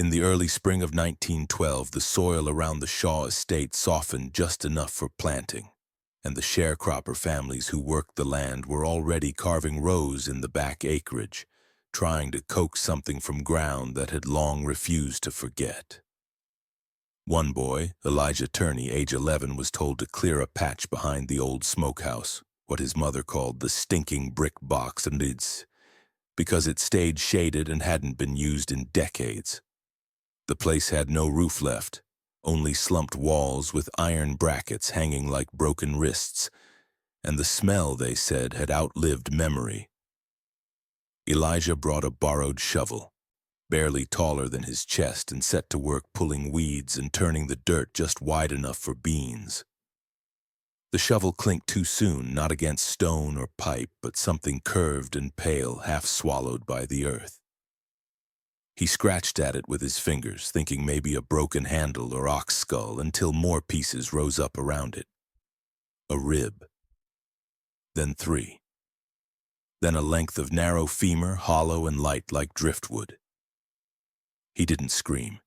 In the early spring of 1912, the soil around the Shaw estate softened just enough for planting, and the sharecropper families who worked the land were already carving rows in the back acreage, trying to coax something from ground that had long refused to forget. One boy, Elijah Turney, age 11, was told to clear a patch behind the old smokehouse, what his mother called the stinking brick box, and because it stayed shaded and hadn't been used in decades. The place had no roof left, only slumped walls with iron brackets hanging like broken wrists, and the smell, they said, had outlived memory. Elijah brought a borrowed shovel, barely taller than his chest, and set to work pulling weeds and turning the dirt just wide enough for beans. The shovel clinked too soon, not against stone or pipe, but something curved and pale, half swallowed by the earth. He scratched at it with his fingers, thinking maybe a broken handle or ox skull, until more pieces rose up around it. A rib. Then 3. Then a length of narrow femur, hollow and light like driftwood. He didn't scream.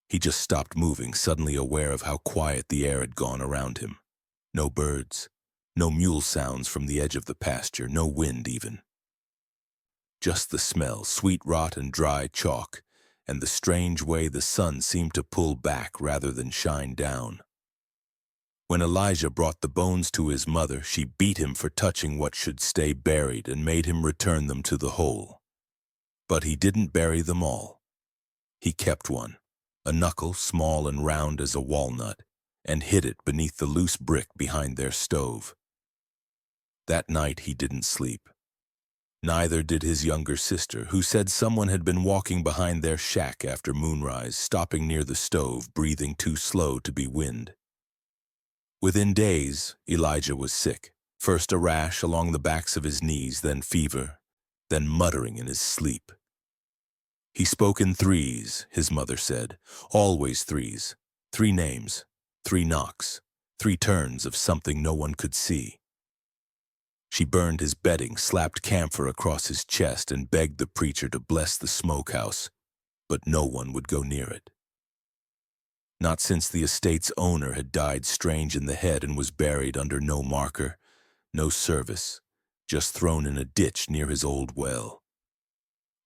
He just stopped moving, suddenly aware of how quiet the air had gone around him. No birds, no mule sounds from the edge of the pasture, no wind even. Just the smell, sweet rot and dry chalk, and the strange way the sun seemed to pull back rather than shine down. When Elijah brought the bones to his mother, she beat him for touching what should stay buried and made him return them to the hole. But he didn't bury them all. He kept one, a knuckle small and round as a walnut, and hid it beneath the loose brick behind their stove. That night he didn't sleep. Neither did his younger sister, who said someone had been walking behind their shack after moonrise, stopping near the stove, breathing too slow to be wind. Within days, Elijah was sick. First a rash along the backs of his knees, then fever, then muttering in his sleep. He spoke in threes, his mother said, always threes, 3 names, 3 knocks, 3 turns of something no one could see. She burned his bedding, slapped camphor across his chest, and begged the preacher to bless the smokehouse, but no one would go near it. Not since the estate's owner had died strange in the head and was buried under no marker, no service, just thrown in a ditch near his old well.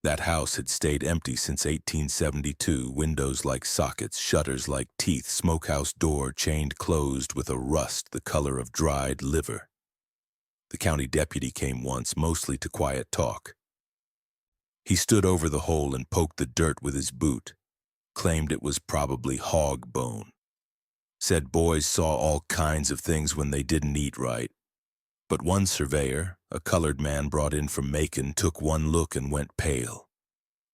That house had stayed empty since 1872, windows like sockets, shutters like teeth, smokehouse door chained closed with a rust the color of dried liver. The county deputy came once, mostly to quiet talk. He stood over the hole and poked the dirt with his boot, claimed it was probably hog bone. Said boys saw all kinds of things when they didn't eat right. But one surveyor, a colored man brought in from Macon, took one look and went pale.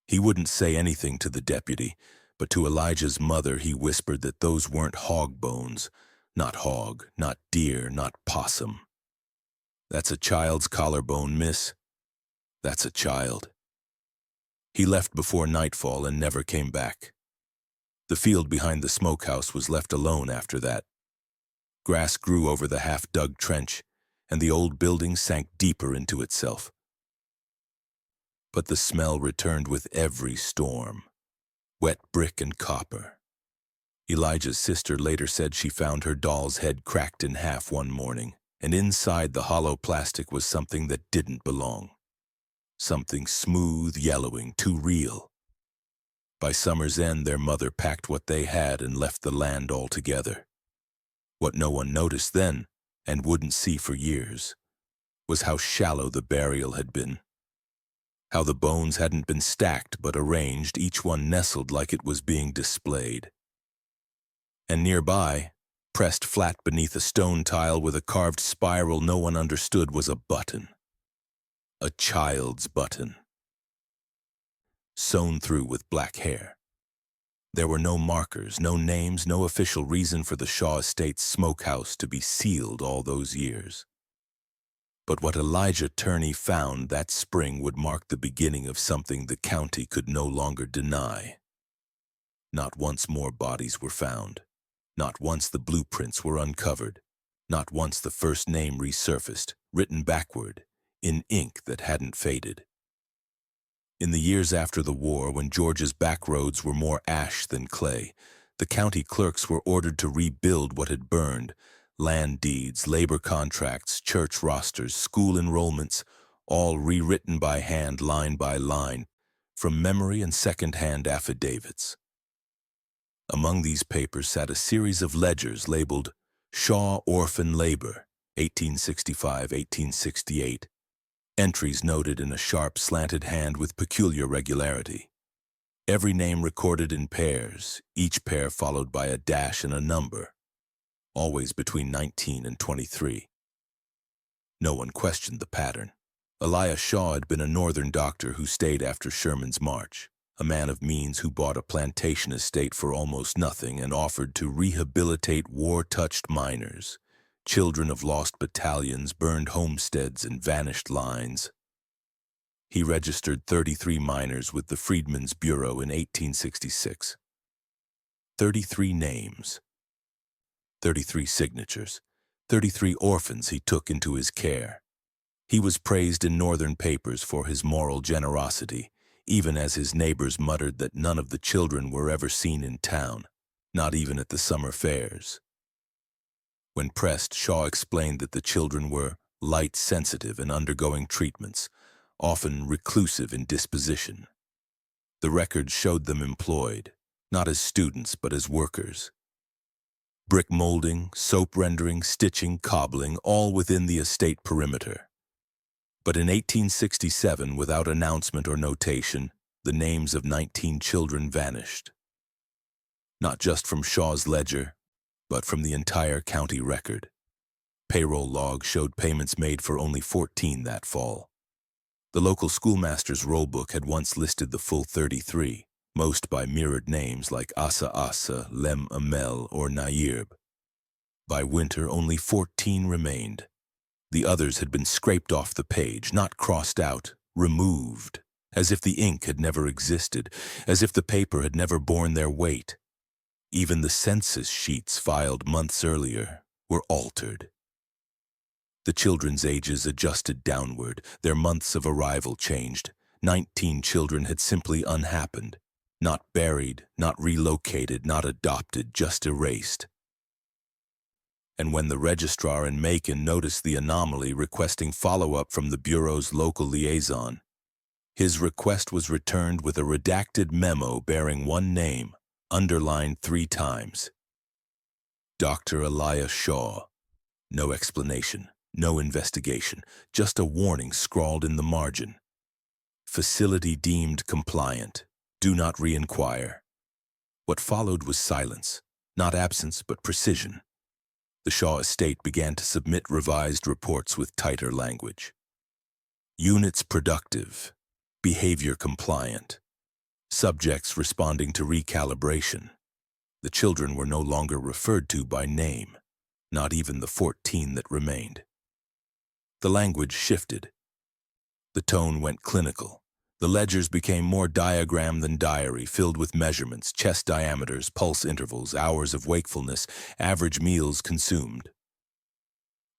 He wouldn't say anything to the deputy, but to Elijah's mother he whispered that those weren't hog bones, not hog, not deer, not possum. That's a child's collarbone, miss. That's a child. He left before nightfall and never came back. The field behind the smokehouse was left alone after that. Grass grew over the half-dug trench, and the old building sank deeper into itself. But the smell returned with every storm, wet brick and copper. Elijah's sister later said she found her doll's head cracked in half one morning, and inside the hollow plastic was something that didn't belong. Something smooth, yellowing, too real. By summer's end, their mother packed what they had and left the land altogether. What no one noticed then, and wouldn't see for years, was how shallow the burial had been. How the bones hadn't been stacked but arranged, each one nestled like it was being displayed. And nearby, pressed flat beneath a stone tile with a carved spiral no one understood, was a button. A child's button. Sewn through with black hair. There were no markers, no names, no official reason for the Shaw Estate's smokehouse to be sealed all those years. But what Elijah Turney found that spring would mark the beginning of something the county could no longer deny. Not once more bodies were found. Not once the blueprints were uncovered. Not once the first name resurfaced, written backward, in ink that hadn't faded. In the years after the war, when Georgia's back roads were more ash than clay, the county clerks were ordered to rebuild what had burned: land deeds, labor contracts, church rosters, school enrollments, all rewritten by hand, line by line, from memory and second-hand affidavits. Among these papers sat a series of ledgers labeled Shaw Orphan Labor, 1865-1868, entries noted in a sharp, slanted hand with peculiar regularity. Every name recorded in pairs, each pair followed by a dash and a number, always between 19 and 23. No one questioned the pattern. Elias Shaw had been a northern doctor who stayed after Sherman's march, a man of means who bought a plantation estate for almost nothing and offered to rehabilitate war-touched miners, children of lost battalions, burned homesteads, and vanished lines. He registered 33 miners with the Freedmen's Bureau in 1866. 33 names, 33 signatures, 33 orphans he took into his care. He was praised in northern papers for his moral generosity, even as his neighbors muttered that none of the children were ever seen in town, not even at the summer fairs. When pressed, Shaw explained that the children were light-sensitive and undergoing treatments, often reclusive in disposition. The records showed them employed, not as students but as workers. Brick molding, soap rendering, stitching, cobbling, all within the estate perimeter. But in 1867, without announcement or notation, the names of 19 children vanished. Not just from Shaw's ledger, but from the entire county record. Payroll logs showed payments made for only 14 that fall. The local schoolmaster's roll book had once listed the full 33, most by mirrored names like Asa Asa, Lem Amel, or Nairb. By winter, only 14 remained. The others had been scraped off the page, not crossed out, removed, as if the ink had never existed, as if the paper had never borne their weight. Even the census sheets filed months earlier were altered. The children's ages adjusted downward, their months of arrival changed. 19 children had simply unhappened, not buried, not relocated, not adopted, just erased. And when the registrar in Macon noticed the anomaly, requesting follow-up from the Bureau's local liaison, his request was returned with a redacted memo bearing one name, underlined 3 times. Dr. Elias Shaw. No explanation, no investigation, just a warning scrawled in the margin. Facility deemed compliant. Do not re-inquire. What followed was silence, not absence but precision. The Shaw estate began to submit revised reports with tighter language. Units productive, behavior compliant, subjects responding to recalibration. The children were no longer referred to by name, not even the 14 that remained. The language shifted. The tone went clinical. The ledgers became more diagram than diary, filled with measurements, chest diameters, pulse intervals, hours of wakefulness, average meals consumed.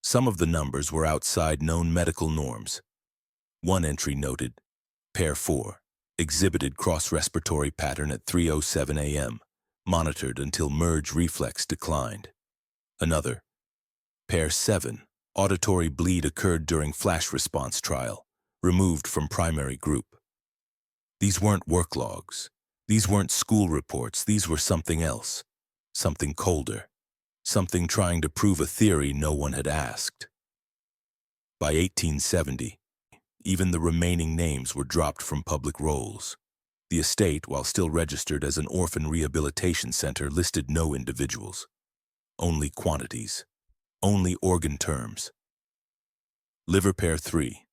Some of the numbers were outside known medical norms. One entry noted, Pair 4, exhibited cross-respiratory pattern at 3:07 a.m., monitored until merge reflex declined. Another, Pair 7, auditory bleed occurred during flash response trial, removed from primary group. These weren't work logs. These weren't school reports. These were something else, something colder, something trying to prove a theory no one had asked. By 1870, even the remaining names were dropped from public rolls. The estate, while still registered as an orphan rehabilitation center, listed no individuals, only quantities, only organ terms. Liver pair 3,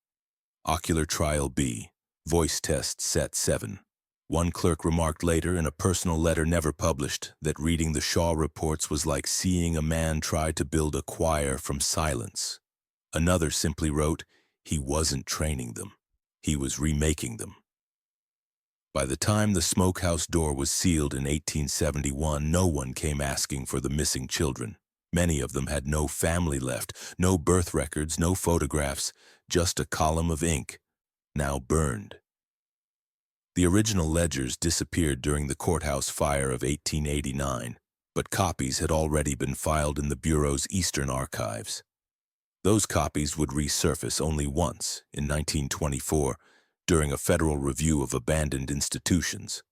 ocular trial B, voice test set 7. One clerk remarked later in a personal letter never published that reading the Shaw reports was like seeing a man try to build a choir from silence. Another simply wrote, he wasn't training them. He was remaking them. By the time the Smokehouse door was sealed in 1871, no one came asking for the missing children. Many of them had no family left, no birth records, no photographs, just a column of ink, now burned. The original ledgers disappeared during the courthouse fire of 1889, but copies had already been filed in the Bureau's Eastern archives. Those copies would resurface only once, in 1924, during a federal review of abandoned institutions.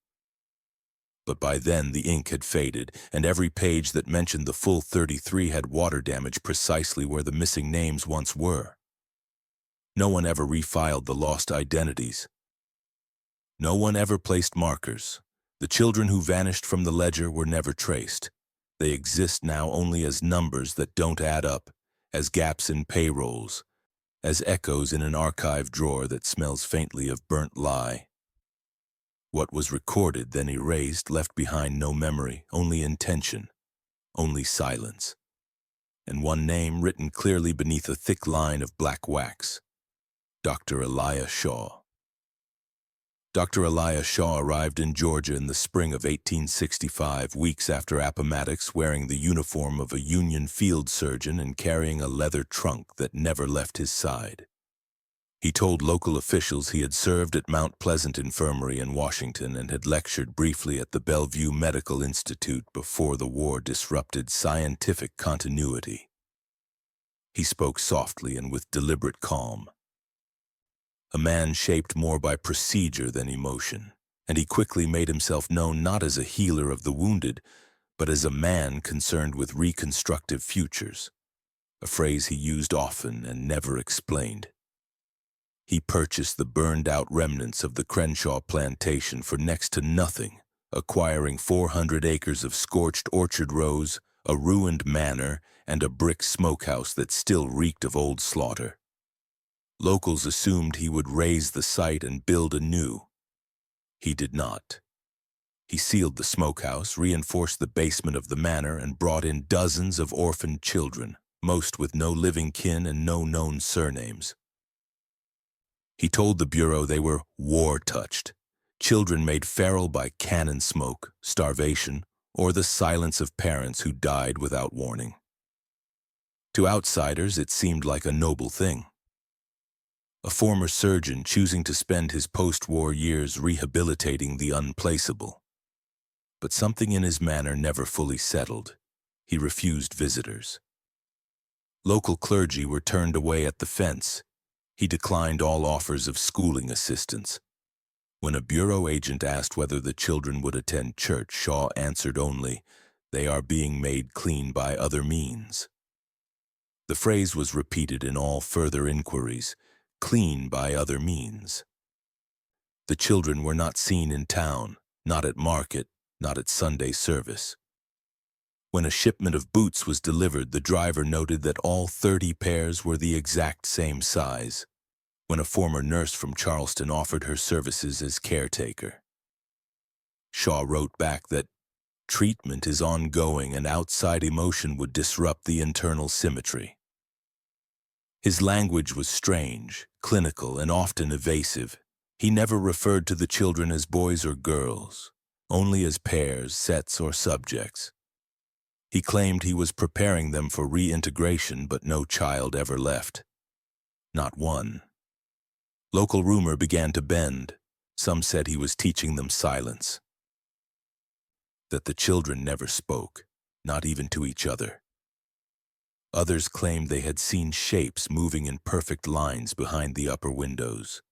But by then the ink had faded, and every page that mentioned the full 33 had water damage precisely where the missing names once were. No one ever refiled the lost identities. No one ever placed markers. The children who vanished from the ledger were never traced. They exist now only as numbers that don't add up, as gaps in payrolls, as echoes in an archive drawer that smells faintly of burnt lye. What was recorded, then erased, left behind no memory, only intention, only silence, and one name written clearly beneath a thick line of black wax: Dr. Elijah Shaw. Dr. Elijah Shaw arrived in Georgia in the spring of 1865, weeks after Appomattox, wearing the uniform of a Union field surgeon and carrying a leather trunk that never left his side. He told local officials he had served at Mount Pleasant Infirmary in Washington and had lectured briefly at the Bellevue Medical Institute before the war disrupted scientific continuity. He spoke softly and with deliberate calm. A man shaped more by procedure than emotion, and he quickly made himself known not as a healer of the wounded, but as a man concerned with reconstructive futures, a phrase he used often and never explained. He purchased the burned-out remnants of the Crenshaw plantation for next to nothing, acquiring 400 acres of scorched orchard rows, a ruined manor, and a brick smokehouse that still reeked of old slaughter. Locals assumed he would raze the site and build anew. He did not. He sealed the smokehouse, reinforced the basement of the manor, and brought in dozens of orphaned children, most with no living kin and no known surnames. He told the Bureau they were war-touched, children made feral by cannon smoke, starvation, or the silence of parents who died without warning. To outsiders, it seemed like a noble thing. A former surgeon choosing to spend his post-war years rehabilitating the unplaceable. But something in his manner never fully settled. He refused visitors. Local clergy were turned away at the fence. He declined all offers of schooling assistance. When a Bureau agent asked whether the children would attend church, Shaw answered only, "They are being made clean by other means." The phrase was repeated in all further inquiries, "clean by other means." The children were not seen in town, not at market, not at Sunday service. When a shipment of boots was delivered, the driver noted that all 30 pairs were the exact same size. When a former nurse from Charleston offered her services as caretaker, Shaw wrote back that treatment is ongoing and outside emotion would disrupt the internal symmetry. His language was strange, clinical, and often evasive. He never referred to the children as boys or girls, only as pairs, sets, or subjects. He claimed he was preparing them for reintegration, but no child ever left. Not one. Local rumor began to bend. Some said he was teaching them silence. That the children never spoke, not even to each other. Others claimed they had seen shapes moving in perfect lines behind the upper windows.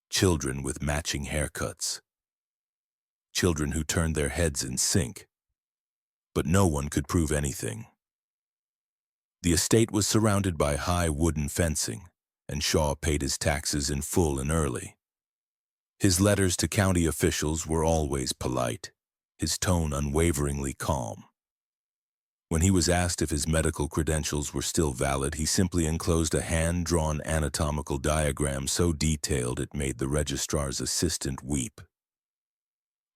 Children with matching haircuts. Children who turned their heads in sync. But no one could prove anything. The estate was surrounded by high wooden fencing, and Shaw paid his taxes in full and early. His letters to county officials were always polite, his tone unwaveringly calm. When he was asked if his medical credentials were still valid, he simply enclosed a hand-drawn anatomical diagram so detailed it made the registrar's assistant weep.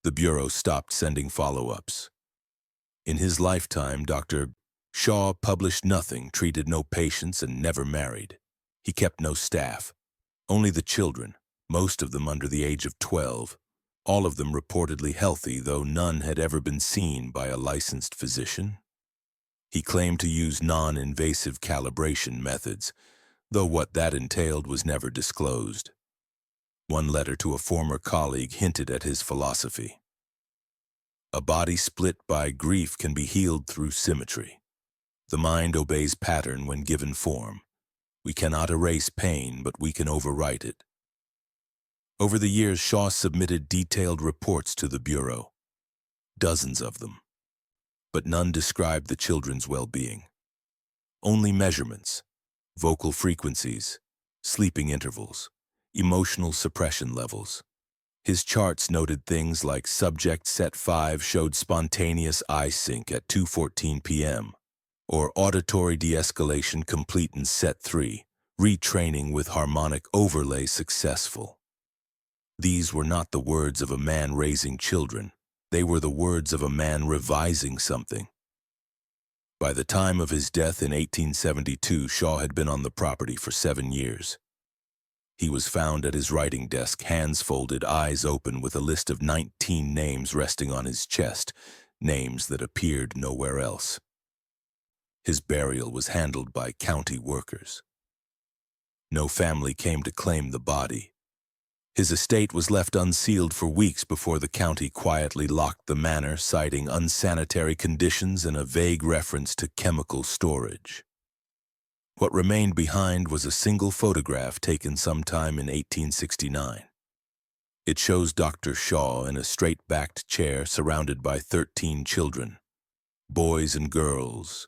The Bureau stopped sending follow-ups. In his lifetime, Dr. Shaw published nothing, treated no patients, and never married. He kept no staff, only the children, most of them under the age of 12, all of them reportedly healthy, though none had ever been seen by a licensed physician. He claimed to use non-invasive calibration methods, though what that entailed was never disclosed. One letter to a former colleague hinted at his philosophy. A body split by grief can be healed through symmetry. The mind obeys pattern when given form. We cannot erase pain, but we can overwrite it. Over the years, Shaw submitted detailed reports to the Bureau, dozens of them, but none described the children's well-being. Only measurements, vocal frequencies, sleeping intervals, emotional suppression levels. His charts noted things like subject set 5 showed spontaneous eye sync at 2:14 p.m., or auditory de-escalation complete in set 3, retraining with harmonic overlay successful. These were not the words of a man raising children. They were the words of a man revising something. By the time of his death in 1872, Shaw had been on the property for 7 years. He was found at his writing desk, hands folded, eyes open, with a list of 19 names resting on his chest, names that appeared nowhere else. His burial was handled by county workers. No family came to claim the body. His estate was left unsealed for weeks before the county quietly locked the manor, citing unsanitary conditions and a vague reference to chemical storage. What remained behind was a single photograph taken sometime in 1869. It shows Dr. Shaw in a straight-backed chair surrounded by 13 children, boys and girls,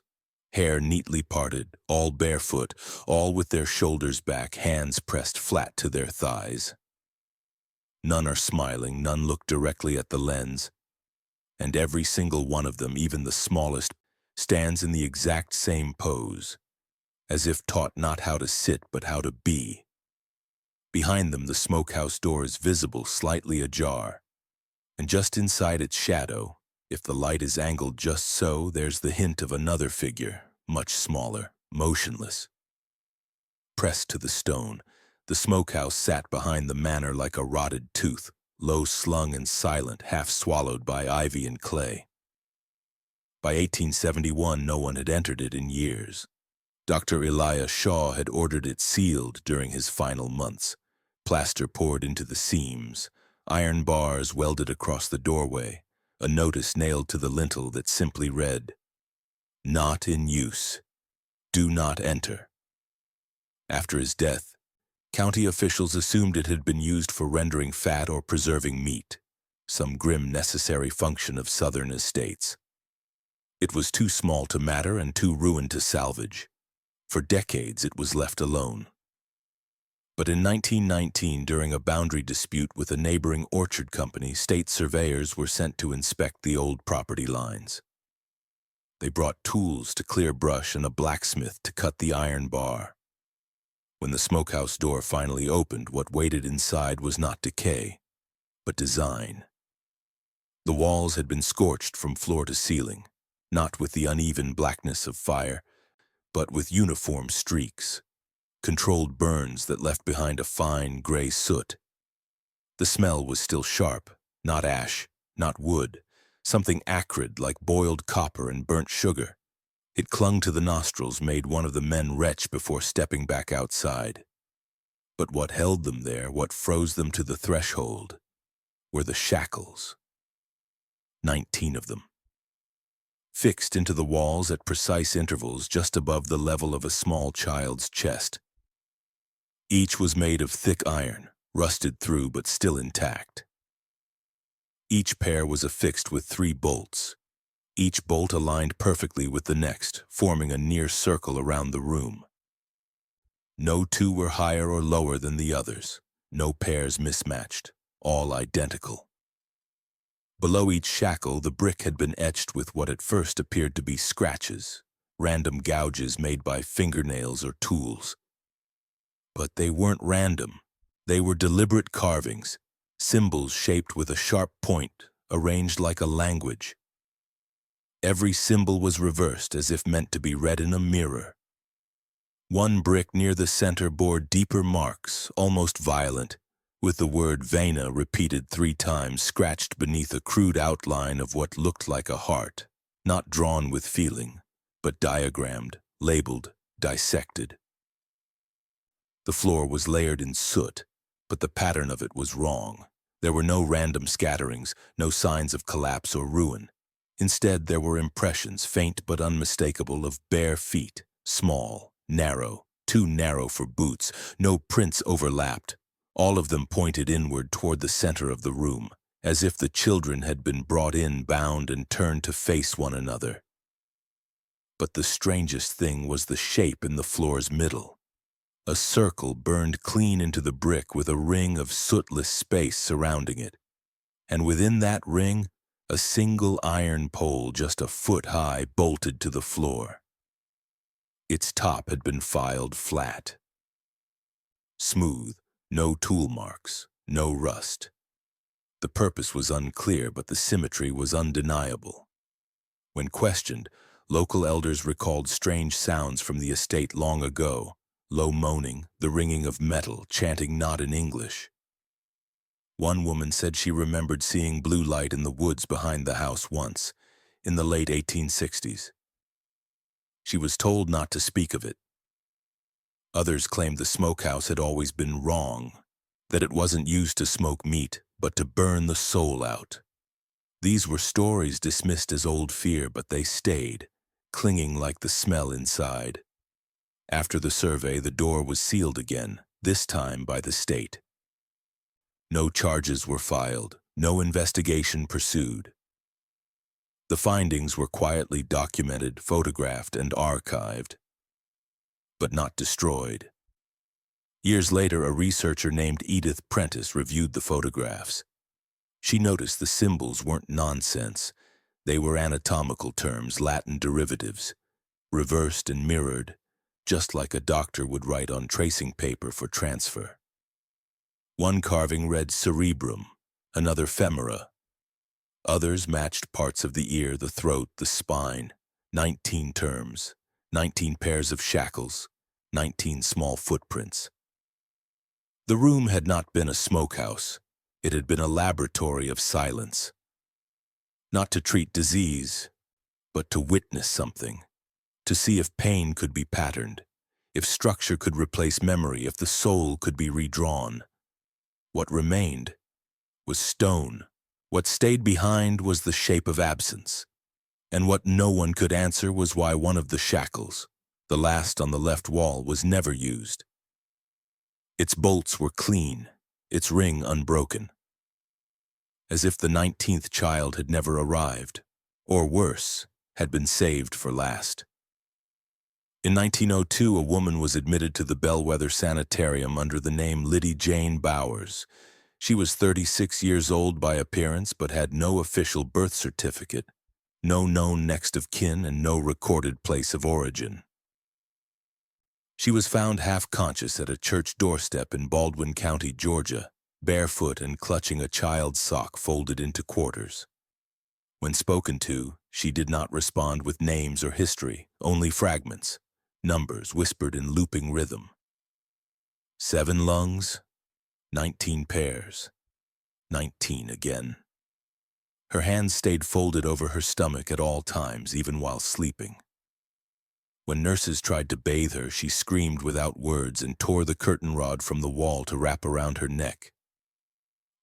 hair neatly parted, all barefoot, all with their shoulders back, hands pressed flat to their thighs. None are smiling, none look directly at the lens, and every single one of them, even the smallest, stands in the exact same pose, as if taught not how to sit but how to be. Behind them, the smokehouse door is visible, slightly ajar, and just inside its shadow, if the light is angled just so, there's the hint of another figure, much smaller, motionless. Pressed to the stone, the smokehouse sat behind the manor like a rotted tooth, low-slung and silent, half swallowed by ivy and clay. By 1871, no one had entered it in years. Dr. Elias Shaw had ordered it sealed during his final months, plaster poured into the seams, iron bars welded across the doorway, a notice nailed to the lintel that simply read, "Not in use. Do not enter." After his death, county officials assumed it had been used for rendering fat or preserving meat, some grim necessary function of southern estates. It was too small to matter and too ruined to salvage. For decades it was left alone. But in 1919, during a boundary dispute with a neighboring orchard company, state surveyors were sent to inspect the old property lines. They brought tools to clear brush and a blacksmith to cut the iron bar. When the smokehouse door finally opened, what waited inside was not decay, but design. The walls had been scorched from floor to ceiling, not with the uneven blackness of fire, but with uniform streaks, controlled burns that left behind a fine gray soot. The smell was still sharp, not ash, not wood, something acrid like boiled copper and burnt sugar. It clung to the nostrils, made one of the men retch before stepping back outside. But what held them there, what froze them to the threshold, were the shackles. 19 of them. Fixed into the walls at precise intervals just above the level of a small child's chest. Each was made of thick iron, rusted through but still intact. Each pair was affixed with 3 bolts. Each bolt aligned perfectly with the next, forming a near circle around the room. No two were higher or lower than the others, no pairs mismatched, all identical. Below each shackle, the brick had been etched with what at first appeared to be scratches, random gouges made by fingernails or tools. But they weren't random. They were deliberate carvings, symbols shaped with a sharp point, arranged like a language. Every symbol was reversed as if meant to be read in a mirror. One brick near the center bore deeper marks, almost violent, with the word vena repeated 3 times, scratched beneath a crude outline of what looked like a heart, not drawn with feeling, but diagrammed, labeled, dissected. The floor was layered in soot, but the pattern of it was wrong. There were no random scatterings, no signs of collapse or ruin. Instead, there were impressions, faint but unmistakable, of bare feet, small, narrow, too narrow for boots. No prints overlapped. All of them pointed inward toward the center of the room, as if the children had been brought in, bound, and turned to face one another. But the strangest thing was the shape in the floor's middle. A circle burned clean into the brick with a ring of sootless space surrounding it. And within that ring, a single iron pole just a foot high bolted to the floor. Its top had been filed flat. Smooth, no tool marks, no rust. The purpose was unclear, but the symmetry was undeniable. When questioned, local elders recalled strange sounds from the estate long ago, low moaning, the ringing of metal, chanting not in English. One woman said she remembered seeing blue light in the woods behind the house once, in the late 1860s. She was told not to speak of it. Others claimed the smokehouse had always been wrong, that it wasn't used to smoke meat, but to burn the soul out. These were stories dismissed as old fear, but they stayed, clinging like the smell inside. After the survey, the door was sealed again, this time by the state. No charges were filed, no investigation pursued. The findings were quietly documented, photographed, and archived, but not destroyed. Years later, a researcher named Edith Prentice reviewed the photographs. She noticed the symbols weren't nonsense. They were anatomical terms, Latin derivatives, reversed and mirrored, just like a doctor would write on tracing paper for transfer. One carving read cerebrum, another femora. Others matched parts of the ear, the throat, the spine. 19 terms, 19 pairs of shackles, 19 small footprints. The room had not been a smokehouse. It had been a laboratory of silence. Not to treat disease, but to witness something. To see if pain could be patterned, if structure could replace memory, if the soul could be redrawn. What remained was stone. What stayed behind was the shape of absence. And what no one could answer was why one of the shackles, the last on the left wall, was never used. Its bolts were clean, its ring unbroken. As if the 19th child had never arrived, or worse, had been saved for last. In 1902, a woman was admitted to the Bellwether Sanitarium under the name Liddy Jane Bowers. She was 36 years old by appearance, but had no official birth certificate, no known next of kin, and no recorded place of origin. She was found half-conscious at a church doorstep in Baldwin County, Georgia, barefoot and clutching a child's sock folded into quarters. When spoken to, she did not respond with names or history, only fragments, numbers whispered in looping rhythm. 7 lungs, 19 pairs, 19 again. Her hands stayed folded over her stomach at all times, even while sleeping. When nurses tried to bathe her, she screamed without words and tore the curtain rod from the wall to wrap around her neck.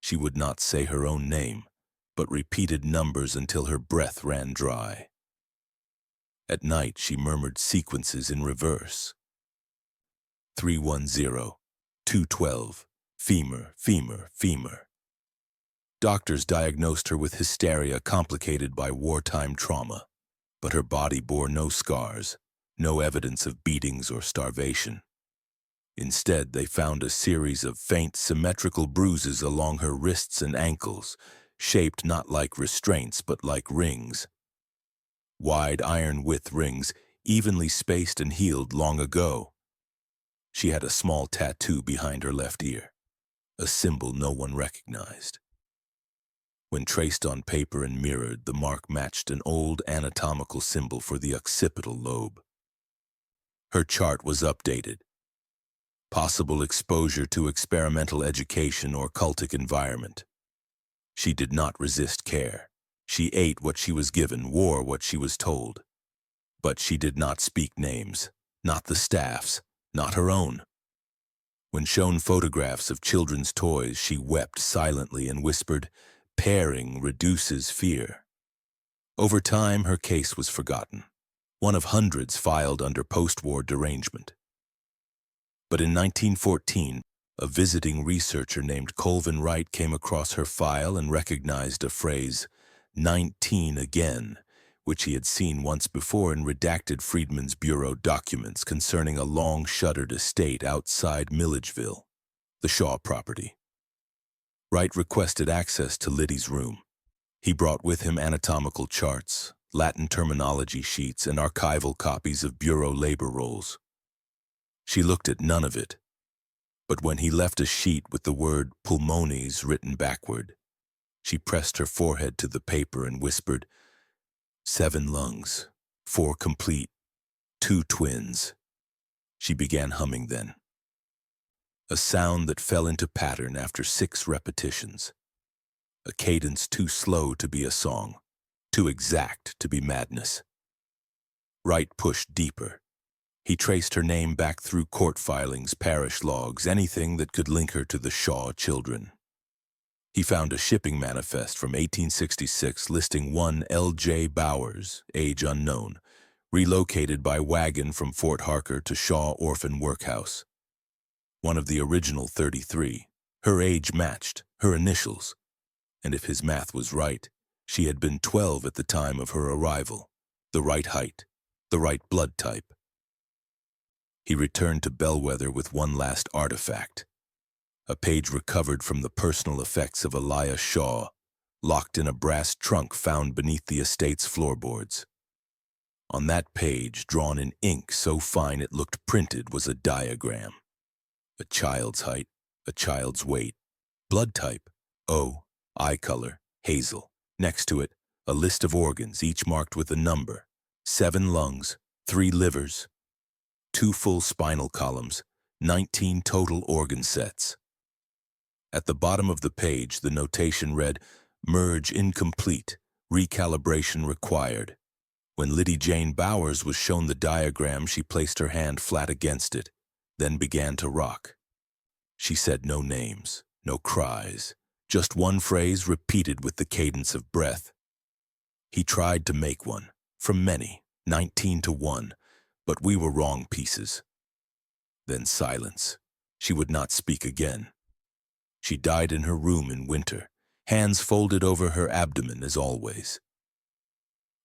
She would not say her own name, but repeated numbers until her breath ran dry. At night, she murmured sequences in reverse. 310, 212, femur, femur, femur. Doctors diagnosed her with hysteria complicated by wartime trauma, but her body bore no scars, no evidence of beatings or starvation. Instead, they found a series of faint, symmetrical bruises along her wrists and ankles, shaped not like restraints but like rings. Wide iron-width rings, evenly spaced and healed long ago. She had a small tattoo behind her left ear, a symbol no one recognized. When traced on paper and mirrored, the mark matched an old anatomical symbol for the occipital lobe. Her chart was updated. Possible exposure to experimental education or cultic environment. She did not resist care. She ate what she was given, wore what she was told. But she did not speak names, not the staff's, not her own. When shown photographs of children's toys, she wept silently and whispered, "Pairing reduces fear." Over time, her case was forgotten, one of hundreds filed under post-war derangement. But in 1914, a visiting researcher named Colvin Wright came across her file and recognized a phrase, 19 again, which he had seen once before in redacted Freedmen's Bureau documents concerning a long-shuttered estate outside Milledgeville, the Shaw property. Wright requested access to Liddy's room. He brought with him anatomical charts, Latin terminology sheets, and archival copies of Bureau labor rolls. She looked at none of it, but when he left a sheet with the word pulmones written backward, she pressed her forehead to the paper and whispered, 7 lungs, 4 complete, 2 twins. She began humming then, a sound that fell into pattern after 6 repetitions, a cadence too slow to be a song, too exact to be madness. Wright pushed deeper. He traced her name back through court filings, parish logs, anything that could link her to the Shaw children. He found a shipping manifest from 1866 listing one L.J. Bowers, age unknown, relocated by wagon from Fort Harker to Shaw Orphan Workhouse. One of the original 33. Her age matched, her initials. And if his math was right, she had been 12 at the time of her arrival, the right height, the right blood type. He returned to Bellwether with one last artifact, a page recovered from the personal effects of Elias Shaw, locked in a brass trunk found beneath the estate's floorboards. On that page, drawn in ink so fine it looked printed, was a diagram. A child's height, a child's weight, blood type, O, eye color, hazel. Next to it, a list of organs, each marked with a number, 7 lungs, 3 livers, 2 full spinal columns, 19 total organ sets. At the bottom of the page, the notation read, "Merge incomplete, recalibration required." When Liddy Jane Bowers was shown the diagram, she placed her hand flat against it, then began to rock. She said no names, no cries, just one phrase repeated with the cadence of breath. He tried to make one, from many, 19 to 1, but we were wrong pieces. Then silence. She would not speak again. She died in her room in winter, hands folded over her abdomen as always.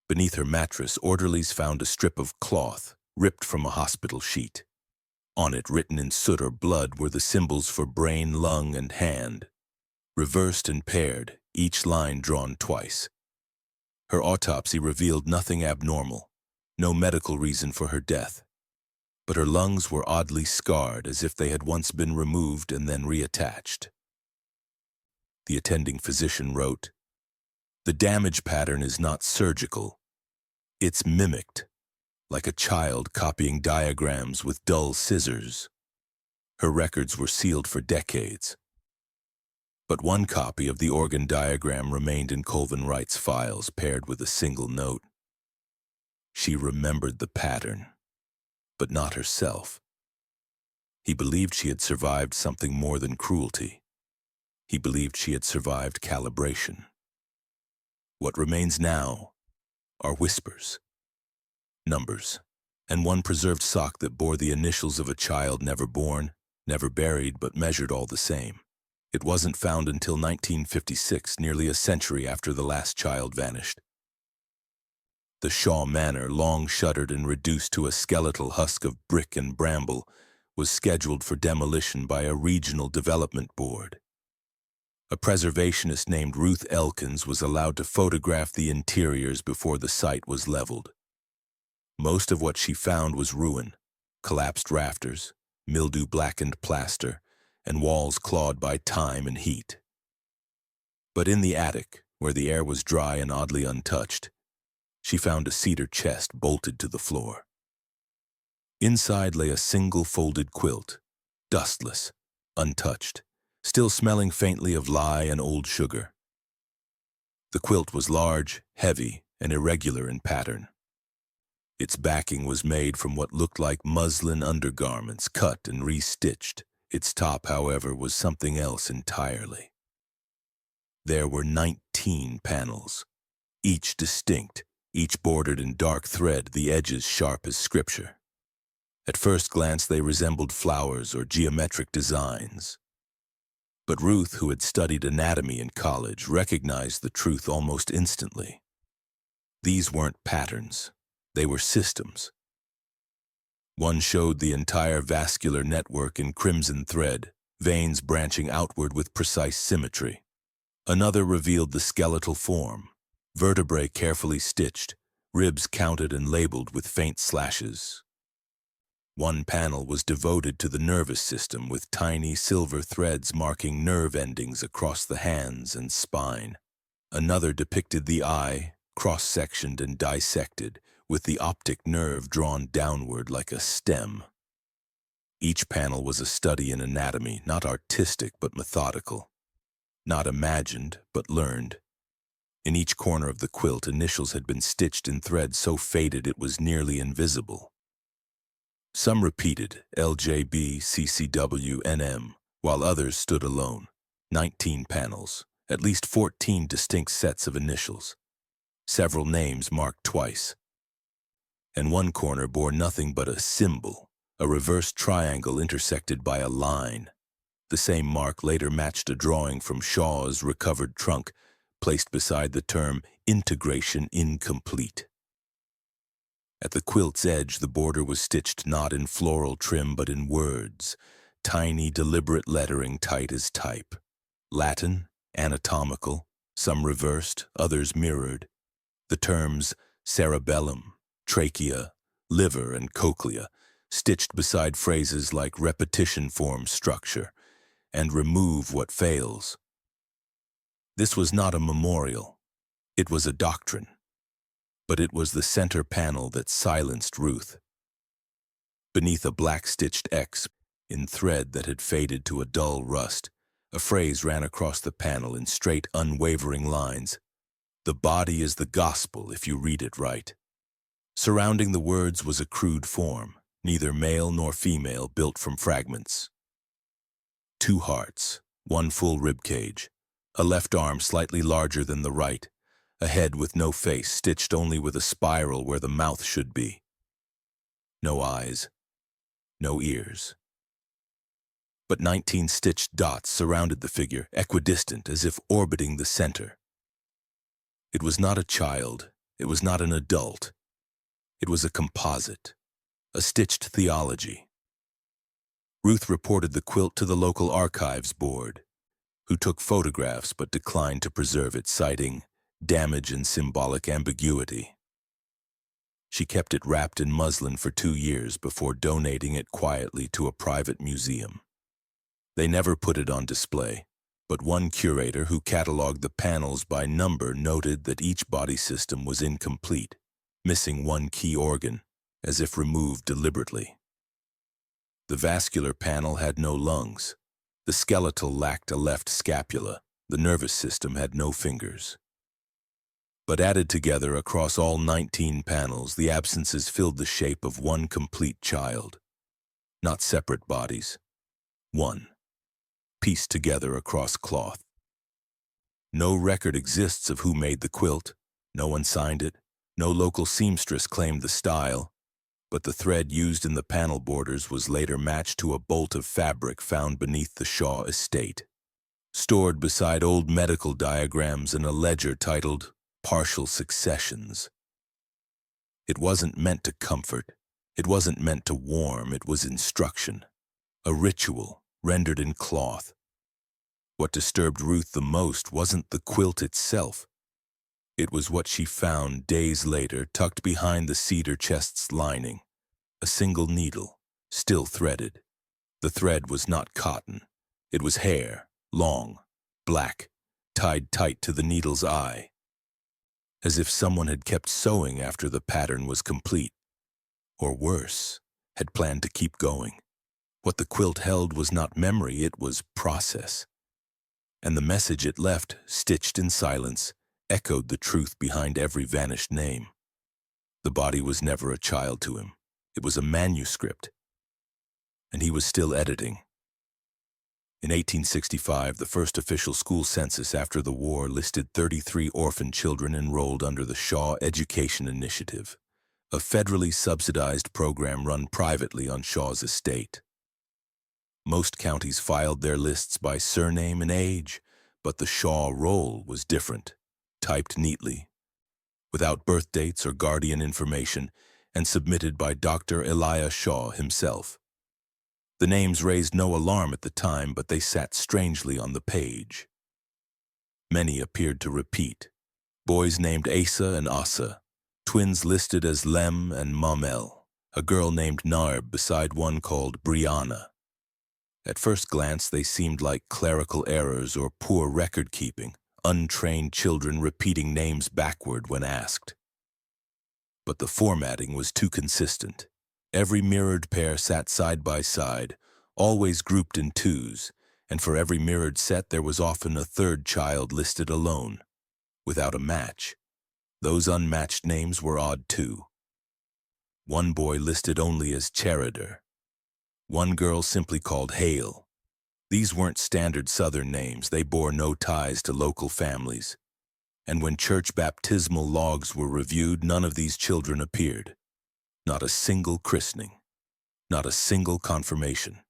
Beneath her mattress, orderlies found a strip of cloth ripped from a hospital sheet. On it, written in soot or blood, were the symbols for brain, lung, and hand, reversed and paired, each line drawn twice. Her autopsy revealed nothing abnormal, no medical reason for her death, but her lungs were oddly scarred, as if they had once been removed and then reattached. The attending physician wrote, "The damage pattern is not surgical. It's mimicked, like a child copying diagrams with dull scissors." Her records were sealed for decades. But one copy of the organ diagram remained in Colvin Wright's files, paired with a single note. She remembered the pattern, but not herself. He believed she had survived something more than cruelty. He believed she had survived calibration. What remains now are whispers, numbers, and one preserved sock that bore the initials of a child never born, never buried, but measured all the same. It wasn't found until 1956, nearly a century after the last child vanished. The Shaw Manor, long shuttered and reduced to a skeletal husk of brick and bramble, was scheduled for demolition by a regional development board. A preservationist named Ruth Elkins was allowed to photograph the interiors before the site was leveled. Most of what she found was ruin, collapsed rafters, mildew-blackened plaster, and walls clawed by time and heat. But in the attic, where the air was dry and oddly untouched, she found a cedar chest bolted to the floor. Inside lay a single folded quilt, dustless, untouched, still smelling faintly of lye and old sugar. The quilt was large, heavy, and irregular in pattern. Its backing was made from what looked like muslin undergarments, cut and re-stitched, Its top, however, was something else entirely. There were 19 panels, each distinct, each bordered in dark thread, the edges sharp as scripture. At first glance, they resembled flowers or geometric designs. But Ruth, who had studied anatomy in college, recognized the truth almost instantly. These weren't patterns, they were systems. One showed the entire vascular network in crimson thread, veins branching outward with precise symmetry. Another revealed the skeletal form, vertebrae carefully stitched, ribs counted and labeled with faint slashes. One panel was devoted to the nervous system, with tiny silver threads marking nerve endings across the hands and spine. Another depicted the eye, cross-sectioned and dissected, with the optic nerve drawn downward like a stem. Each panel was a study in anatomy, not artistic but methodical, not imagined but learned. In each corner of the quilt, initials had been stitched in thread so faded it was nearly invisible. Some repeated LJB, CCW, NM, while others stood alone. 19 panels, at least 14 distinct sets of initials, several names marked twice. And one corner bore nothing but a symbol, a reversed triangle intersected by a line. The same mark later matched a drawing from Shaw's recovered trunk, placed beside the term integration incomplete. At the quilt's edge, the border was stitched not in floral trim but in words, tiny, deliberate lettering tight as type. Latin, anatomical, some reversed, others mirrored. The terms cerebellum, trachea, liver, and cochlea, stitched beside phrases like repetition forms structure and remove what fails. This was not a memorial, it was a doctrine, but it was the center panel that silenced Ruth. Beneath a black-stitched X in thread that had faded to a dull rust, a phrase ran across the panel in straight, unwavering lines. The body is the gospel if you read it right. Surrounding the words was a crude form, neither male nor female, built from fragments. 2 hearts, 1 full ribcage, a left arm slightly larger than the right, a head with no face, stitched only with a spiral where the mouth should be. No eyes, no ears. But 19 stitched dots surrounded the figure, equidistant, as if orbiting the center. It was not a child, it was not an adult. It was a composite, a stitched theology. Ruth reported the quilt to the local archives board, who took photographs but declined to preserve it, citing damage and symbolic ambiguity. She kept it wrapped in muslin for 2 years before donating it quietly to a private museum. They never put it on display, but one curator who cataloged the panels by number noted that each body system was incomplete, missing one key organ, as if removed deliberately. The vascular panel had no lungs. The skeletal lacked a left scapula. The nervous system had no fingers. But added together across all 19 panels, the absences filled the shape of one complete child. Not separate bodies. One, pieced together across cloth. No record exists of who made the quilt. No one signed it. No local seamstress claimed the style, but the thread used in the panel borders was later matched to a bolt of fabric found beneath the Shaw estate, stored beside old medical diagrams in a ledger titled Partial Successions. It wasn't meant to comfort, it wasn't meant to warm, it was instruction, a ritual rendered in cloth. What disturbed Ruth the most wasn't the quilt itself. It was what she found days later, tucked behind the cedar chest's lining. A single needle, still threaded. The thread was not cotton. It was hair, long, black, tied tight to the needle's eye. As if someone had kept sewing after the pattern was complete. Or worse, had planned to keep going. What the quilt held was not memory, it was process. And the message it left, stitched in silence, echoed the truth behind every vanished name. The body was never a child to him. It was a manuscript. And he was still editing, In 1865, the first official school census after the war listed 33 orphan children enrolled under the Shaw Education Initiative, a federally subsidized program run privately on Shaw's estate. Most counties filed their lists by surname and age, but the Shaw roll was different, typed neatly, without birth dates or guardian information, and submitted by Dr. Eliah Shaw himself. The names raised no alarm at the time, but they sat strangely on the page. Many appeared to repeat. Boys named Asa and Asa, twins listed as Lem and Mamel, a girl named Narb beside one called Brianna. At first glance, they seemed like clerical errors or poor record-keeping, untrained children repeating names backward when asked. But the formatting was too consistent. Every mirrored pair sat side by side, always grouped in twos, and for every mirrored set there was often a third child listed alone, without a match. Those unmatched names were odd too. One boy listed only as Cherider. One girl simply called Hale. These weren't standard Southern names, they bore no ties to local families. And when church baptismal logs were reviewed, none of these children appeared. Not a single christening. Not a single confirmation.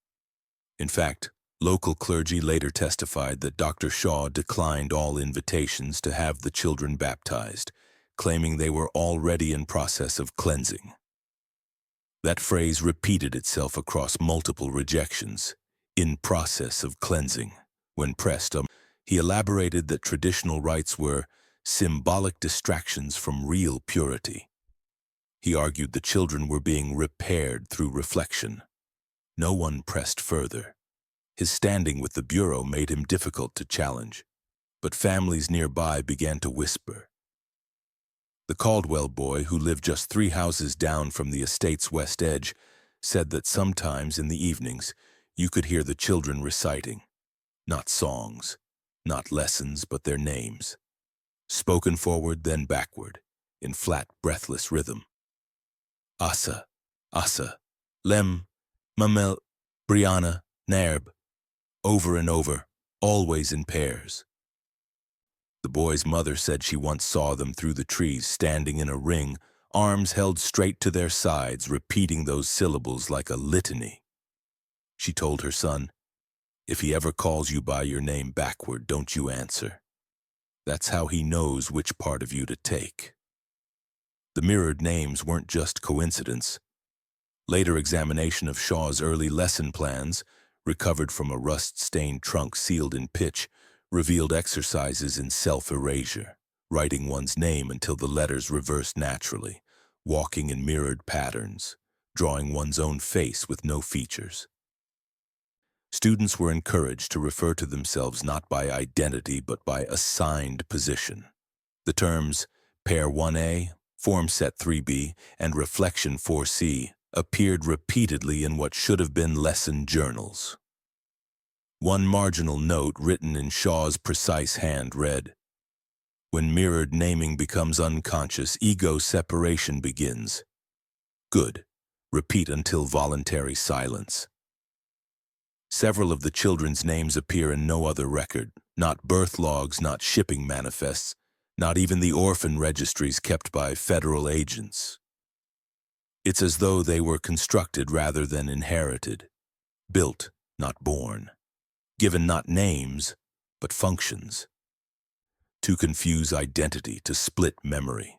In fact, local clergy later testified that Dr. Shaw declined all invitations to have the children baptized, claiming they were already in process of cleansing. That phrase repeated itself across multiple rejections, in process of cleansing. When pressed, he elaborated that traditional rites were symbolic distractions from real purity. He argued the children were being repaired through reflection. No one pressed further. His standing with the Bureau made him difficult to challenge, but families nearby began to whisper. The Caldwell boy, who lived just 3 houses down from the estate's west edge, said that sometimes in the evenings you could hear the children reciting, not songs, not lessons, but their names, spoken forward then backward, in flat, breathless rhythm. Asa, Asa, Lem, Mamel, Brianna, Narb, over and over, always in pairs. The boy's mother said she once saw them through the trees standing in a ring, arms held straight to their sides, repeating those syllables like a litany. She told her son, "If he ever calls you by your name backward, don't you answer. That's how he knows which part of you to take." The mirrored names weren't just coincidence. Later examination of Shaw's early lesson plans, recovered from a rust-stained trunk sealed in pitch, revealed exercises in self-erasure, writing one's name until the letters reversed naturally, walking in mirrored patterns, drawing one's own face with no features. Students were encouraged to refer to themselves not by identity but by assigned position. The terms Pair 1A, Form Set 3B, and Reflection 4C appeared repeatedly in what should have been lesson journals. One marginal note written in Shaw's precise hand read, "When mirrored naming becomes unconscious, ego separation begins. Good. Repeat until voluntary silence." Several of the children's names appear in no other record, not birth logs, not shipping manifests, not even the orphan registries kept by federal agents. It's as though they were constructed rather than inherited, built, not born, given not names, but functions, to confuse identity, to split memory.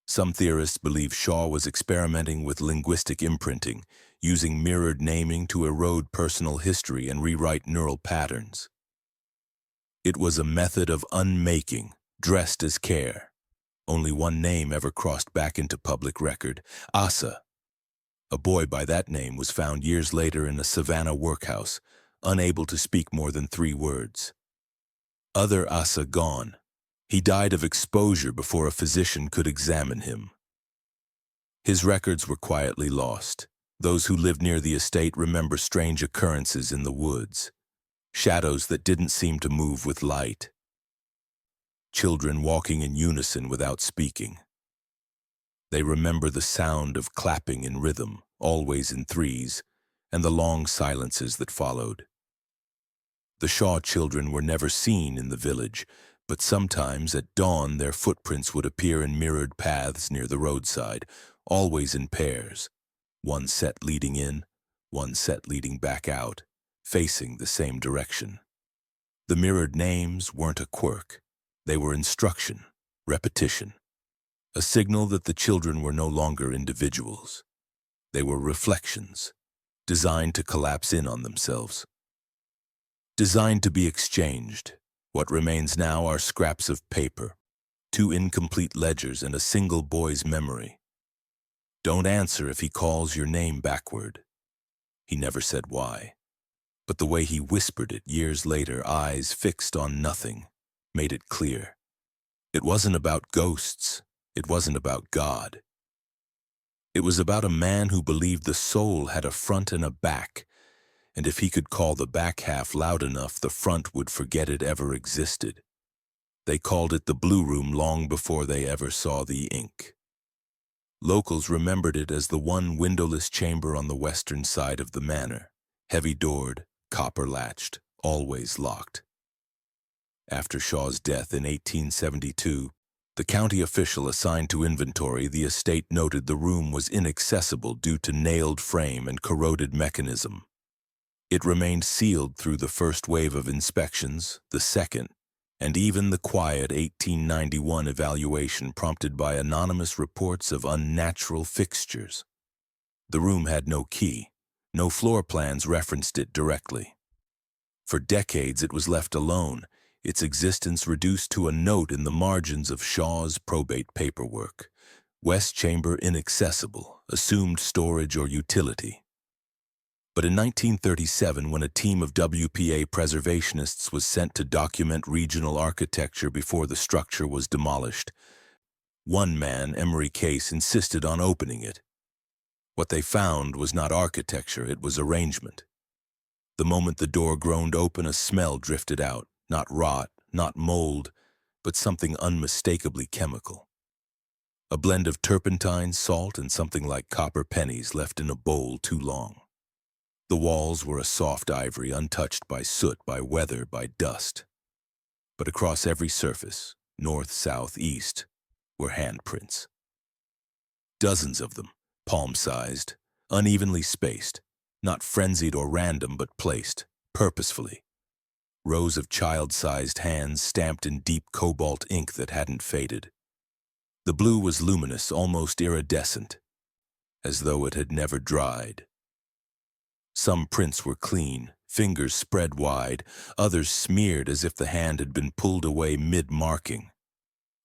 Some theorists believe Shaw was experimenting with linguistic imprinting, using mirrored naming to erode personal history and rewrite neural patterns. It was a method of unmaking, dressed as care. Only one name ever crossed back into public record, Asa. A boy by that name was found years later in a Savannah workhouse, unable to speak more than 3 words. Other Asa gone. He died of exposure before a physician could examine him. His records were quietly lost. Those who lived near the estate remember strange occurrences in the woods, shadows that didn't seem to move with light, children walking in unison without speaking. They remember the sound of clapping in rhythm, always in threes, and the long silences that followed. The Shaw children were never seen in the village, but sometimes at dawn their footprints would appear in mirrored paths near the roadside, always in pairs, one set leading in, one set leading back out, facing the same direction. The mirrored names weren't a quirk. They were instruction, repetition, a signal that the children were no longer individuals. They were reflections, designed to collapse in on themselves. Designed to be exchanged. What remains now are scraps of paper, 2 incomplete ledgers and a single boy's memory. Don't answer if he calls your name backward. He never said why, but the way he whispered it years later, eyes fixed on nothing, made it clear. It wasn't about ghosts. It wasn't about God. It was about a man who believed the soul had a front and a back, and if he could call the back half loud enough, the front would forget it ever existed. They called it the Blue Room long before they ever saw the ink. Locals remembered it as the one windowless chamber on the western side of the manor, heavy-doored, copper-latched, always locked. After Shaw's death in 1872, the county official assigned to inventory the estate noted the room was inaccessible due to nailed frame and corroded mechanism. It remained sealed through the first wave of inspections, the second, and even the quiet 1891 evaluation prompted by anonymous reports of unnatural fixtures. The room had no key. No floor plans referenced it directly. For decades it was left alone, its existence reduced to a note in the margins of Shaw's probate paperwork. West Chamber inaccessible, assumed storage or utility. But in 1937, when a team of WPA preservationists was sent to document regional architecture before the structure was demolished, one man, Emery Case, insisted on opening it. What they found was not architecture, it was arrangement. The moment the door groaned open, a smell drifted out, not rot, not mold, but something unmistakably chemical. A blend of turpentine, salt, and something like copper pennies left in a bowl too long. The walls were a soft ivory, untouched by soot, by weather, by dust. But across every surface, north, south, east, were handprints. Dozens of them, palm-sized, unevenly spaced, not frenzied or random but placed, purposefully. Rows of child-sized hands stamped in deep cobalt ink that hadn't faded. The blue was luminous, almost iridescent, as though it had never dried. Some prints were clean, fingers spread wide, others smeared as if the hand had been pulled away mid-marking.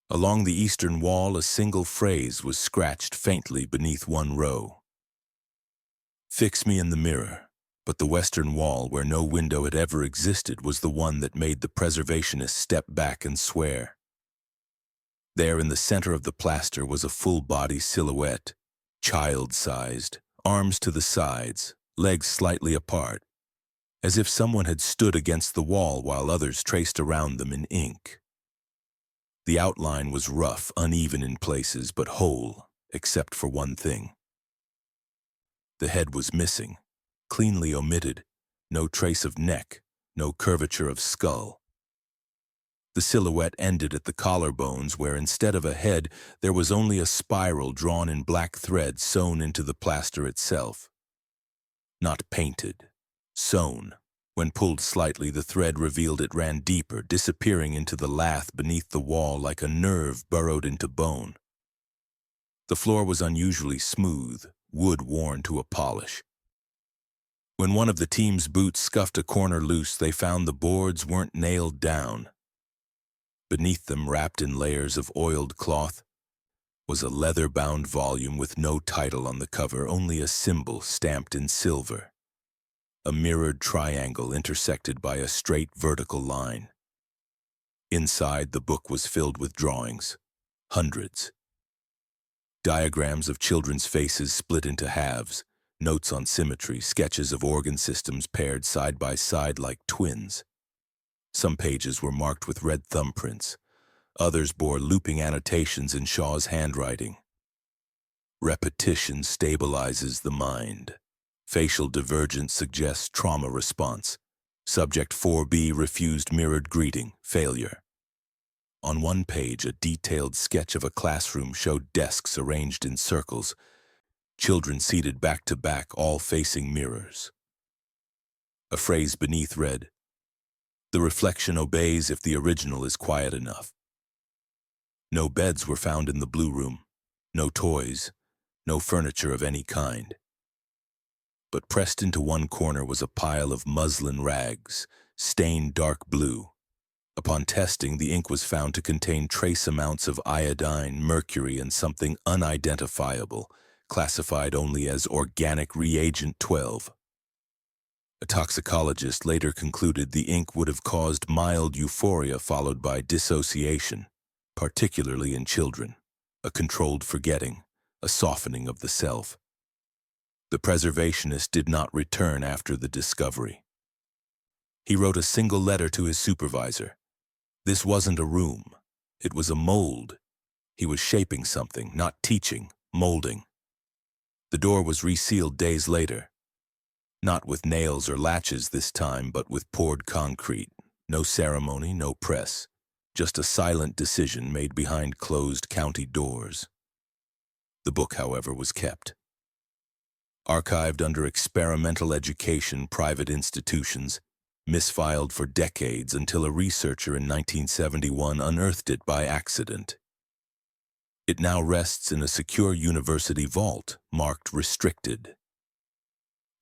Along the eastern wall, a single phrase was scratched faintly beneath one row. "Fix me in the mirror," but the western wall, where no window had ever existed, was the one that made the preservationists step back and swear. There in the center of the plaster was a full-body silhouette, child-sized, arms to the sides, legs slightly apart, as if someone had stood against the wall while others traced around them in ink. The outline was rough, uneven in places, but whole, except for one thing. The head was missing, cleanly omitted, no trace of neck, no curvature of skull. The silhouette ended at the collarbones, where instead of a head, there was only a spiral drawn in black thread sewn into the plaster itself. Not painted, sewn. When pulled slightly, the thread revealed it ran deeper, disappearing into the lath beneath the wall like a nerve burrowed into bone. The floor was unusually smooth, wood worn to a polish. When one of the team's boots scuffed a corner loose, they found the boards weren't nailed down. Beneath them, wrapped in layers of oiled cloth, was a leather-bound volume with no title on the cover, only a symbol stamped in silver. A mirrored triangle intersected by a straight vertical line. Inside, the book was filled with drawings, hundreds. Diagrams of children's faces split into halves, notes on symmetry, sketches of organ systems paired side by side like twins. Some pages were marked with red thumbprints. Others bore looping annotations in Shaw's handwriting. Repetition stabilizes the mind. Facial divergence suggests trauma response. Subject 4B refused mirrored greeting, failure. On one page, a detailed sketch of a classroom showed desks arranged in circles, children seated back to back, all facing mirrors. A phrase beneath read, "The reflection obeys if the original is quiet enough." No beds were found in the blue room, no toys, no furniture of any kind. But pressed into one corner was a pile of muslin rags, stained dark blue. Upon testing, the ink was found to contain trace amounts of iodine, mercury, and something unidentifiable, classified only as organic reagent 12. A toxicologist later concluded the ink would have caused mild euphoria followed by dissociation, particularly in children, a controlled forgetting, a softening of the self. The preservationist did not return after the discovery. He wrote a single letter to his supervisor. This wasn't a room. It was a mold. He was shaping something, not teaching, molding. The door was resealed days later. Not with nails or latches this time, but with poured concrete. No ceremony, no press. Just a silent decision made behind closed county doors. The book, however, was kept. Archived under experimental education private institutions, misfiled for decades until a researcher in 1971 unearthed it by accident. It now rests in a secure university vault marked restricted.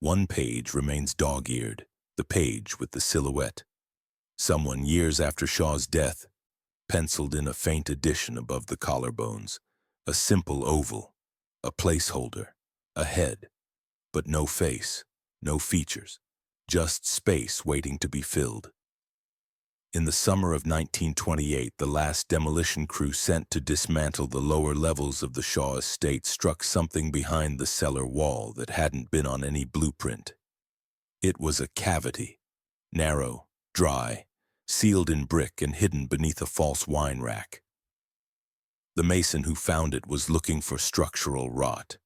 One page remains dog-eared, the page with the silhouette. Someone, years after Shaw's death, penciled in a faint addition above the collarbones, a simple oval, a placeholder, a head, but no face, no features, just space waiting to be filled. In the summer of 1928, the last demolition crew sent to dismantle the lower levels of the Shaw estate struck something behind the cellar wall that hadn't been on any blueprint. It was a cavity, narrow, dry, sealed in brick and hidden beneath a false wine rack. The mason who found it was looking for structural rot.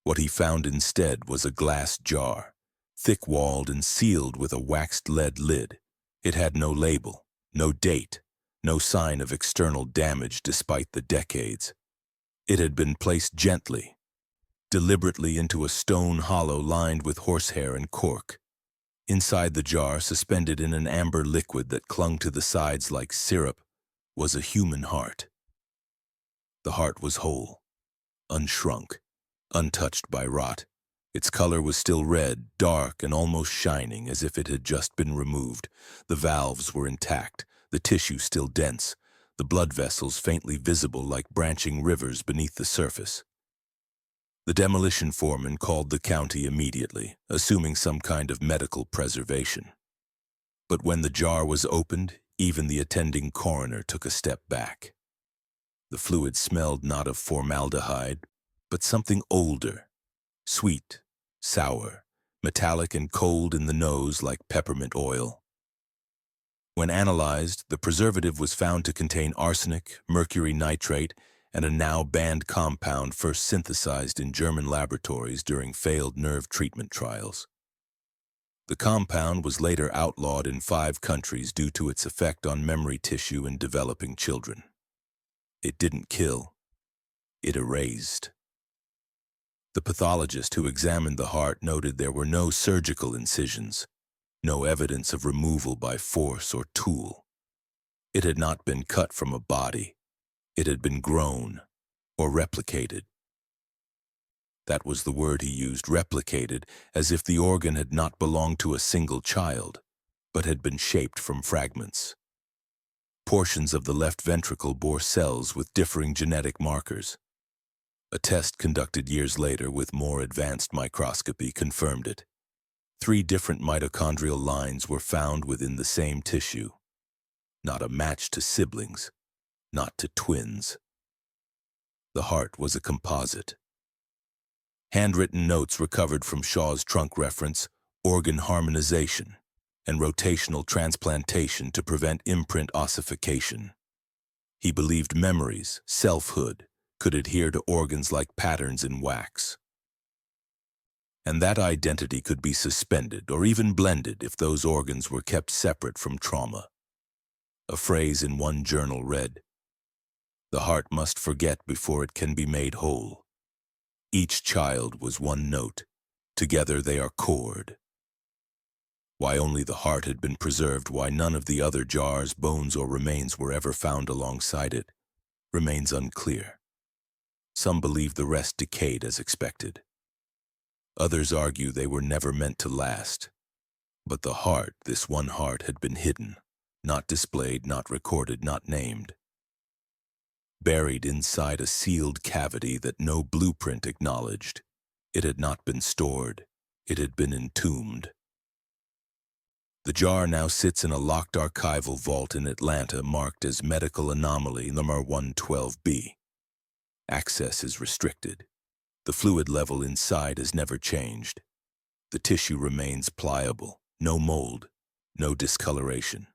What he found instead was a glass jar, thick-walled and sealed with a waxed lead lid. It had no label, no date, no sign of external damage despite the decades. It had been placed gently, deliberately into a stone hollow lined with horsehair and cork. Inside the jar, suspended in an amber liquid that clung to the sides like syrup, was a human heart. The heart was whole, unshrunk, untouched by rot. Its color was still red, dark, and almost shining, as if it had just been removed. The valves were intact, the tissue still dense, the blood vessels faintly visible like branching rivers beneath the surface. The demolition foreman called the county immediately, assuming some kind of medical preservation. But when the jar was opened, even the attending coroner took a step back. The fluid smelled not of formaldehyde, but something older, sweet, sour, metallic and cold in the nose like peppermint oil. When analyzed, the preservative was found to contain arsenic, mercury nitrate, and a now banned compound first synthesized in German laboratories during failed nerve treatment trials. The compound was later outlawed in 5 countries due to its effect on memory tissue in developing children. It didn't kill, it erased. The pathologist who examined the heart noted there were no surgical incisions, no evidence of removal by force or tool. It had not been cut from a body. It had been grown or replicated. That was the word he used, replicated, as if the organ had not belonged to a single child, but had been shaped from fragments. Portions of the left ventricle bore cells with differing genetic markers. A test conducted years later with more advanced microscopy confirmed it. 3 different mitochondrial lines were found within the same tissue. Not a match to siblings, not to twins. The heart was a composite. Handwritten notes recovered from Shaw's trunk reference organ harmonization and rotational transplantation to prevent imprint ossification. He believed memories, selfhood, could adhere to organs like patterns in wax. and that identity could be suspended or even blended if those organs were kept separate from trauma. A phrase in one journal read, "The heart must forget before it can be made whole." Each child was one note. Together they are chord. Why only the heart had been preserved, why none of the other jars, bones, or remains were ever found alongside it, remains unclear. Some believe the rest decayed as expected. Others argue they were never meant to last. But the heart, this one heart, had been hidden, not displayed, not recorded, not named. Buried inside a sealed cavity that no blueprint acknowledged. It had not been stored. It had been entombed. The jar now sits in a locked archival vault in Atlanta marked as Medical Anomaly number 112B. Access is restricted. The fluid level inside has never changed. The tissue remains pliable, no mold, no discoloration.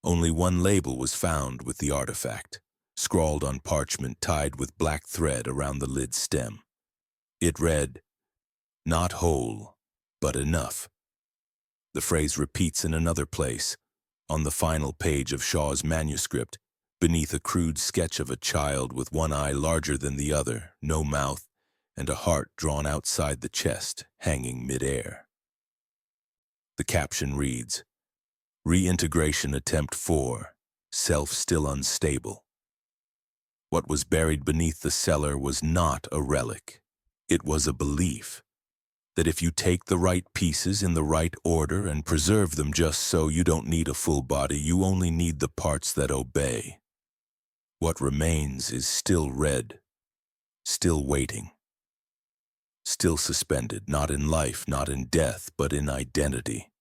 Only one label was found with the artifact, scrawled on parchment tied with black thread around the lid stem. It read, "Not whole, but enough." The phrase repeats in another place, on the final page of Shaw's manuscript, beneath a crude sketch of a child with one eye larger than the other, no mouth, and a heart drawn outside the chest, hanging mid-air. The caption reads, "Reintegration Attempt 4, Self Still Unstable." What was buried beneath the cellar was not a relic. It was a belief that if you take the right pieces in the right order and preserve them just so, you don't need a full body, you only need the parts that obey. What remains is still red, still waiting, still suspended, not in life, not in death, but in identity.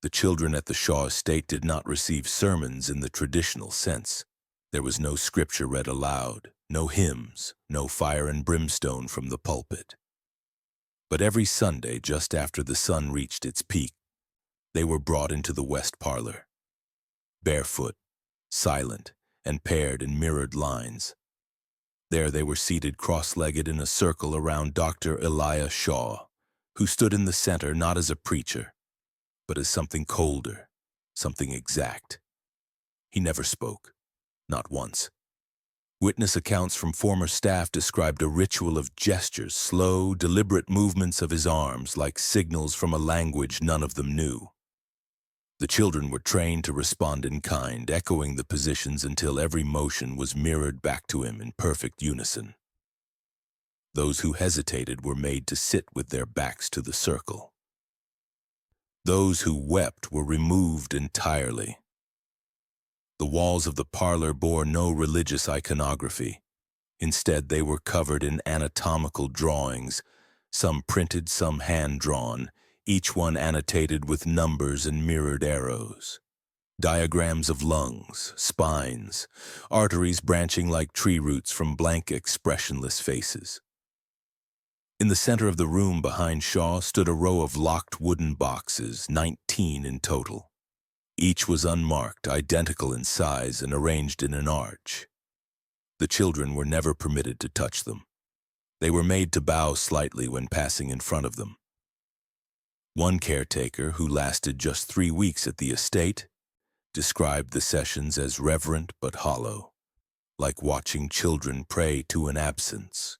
The children at the Shaw estate did not receive sermons in the traditional sense. There was no scripture read aloud, no hymns, no fire and brimstone from the pulpit. But every Sunday, just after the sun reached its peak, they were brought into the west parlor. Barefoot, silent, and paired in mirrored lines. There they were seated cross-legged in a circle around Dr. Elijah Shaw, who stood in the center not as a preacher, but as something colder, something exact. He never spoke, not once. Witness accounts from former staff described a ritual of gestures, slow, deliberate movements of his arms like signals from a language none of them knew. The children were trained to respond in kind, echoing the positions until every motion was mirrored back to him in perfect unison. Those who hesitated were made to sit with their backs to the circle. Those who wept were removed entirely. The walls of the parlor bore no religious iconography. Instead, they were covered in anatomical drawings, some printed, some hand-drawn, each one annotated with numbers and mirrored arrows. Diagrams of lungs, spines, arteries branching like tree roots from blank, expressionless faces. In the center of the room behind Shaw stood a row of locked wooden boxes, 19 in total. Each was unmarked, identical in size, and arranged in an arch. The children were never permitted to touch them. They were made to bow slightly when passing in front of them. One caretaker, who lasted just 3 weeks at the estate, described the sessions as reverent but hollow, like watching children pray to an absence.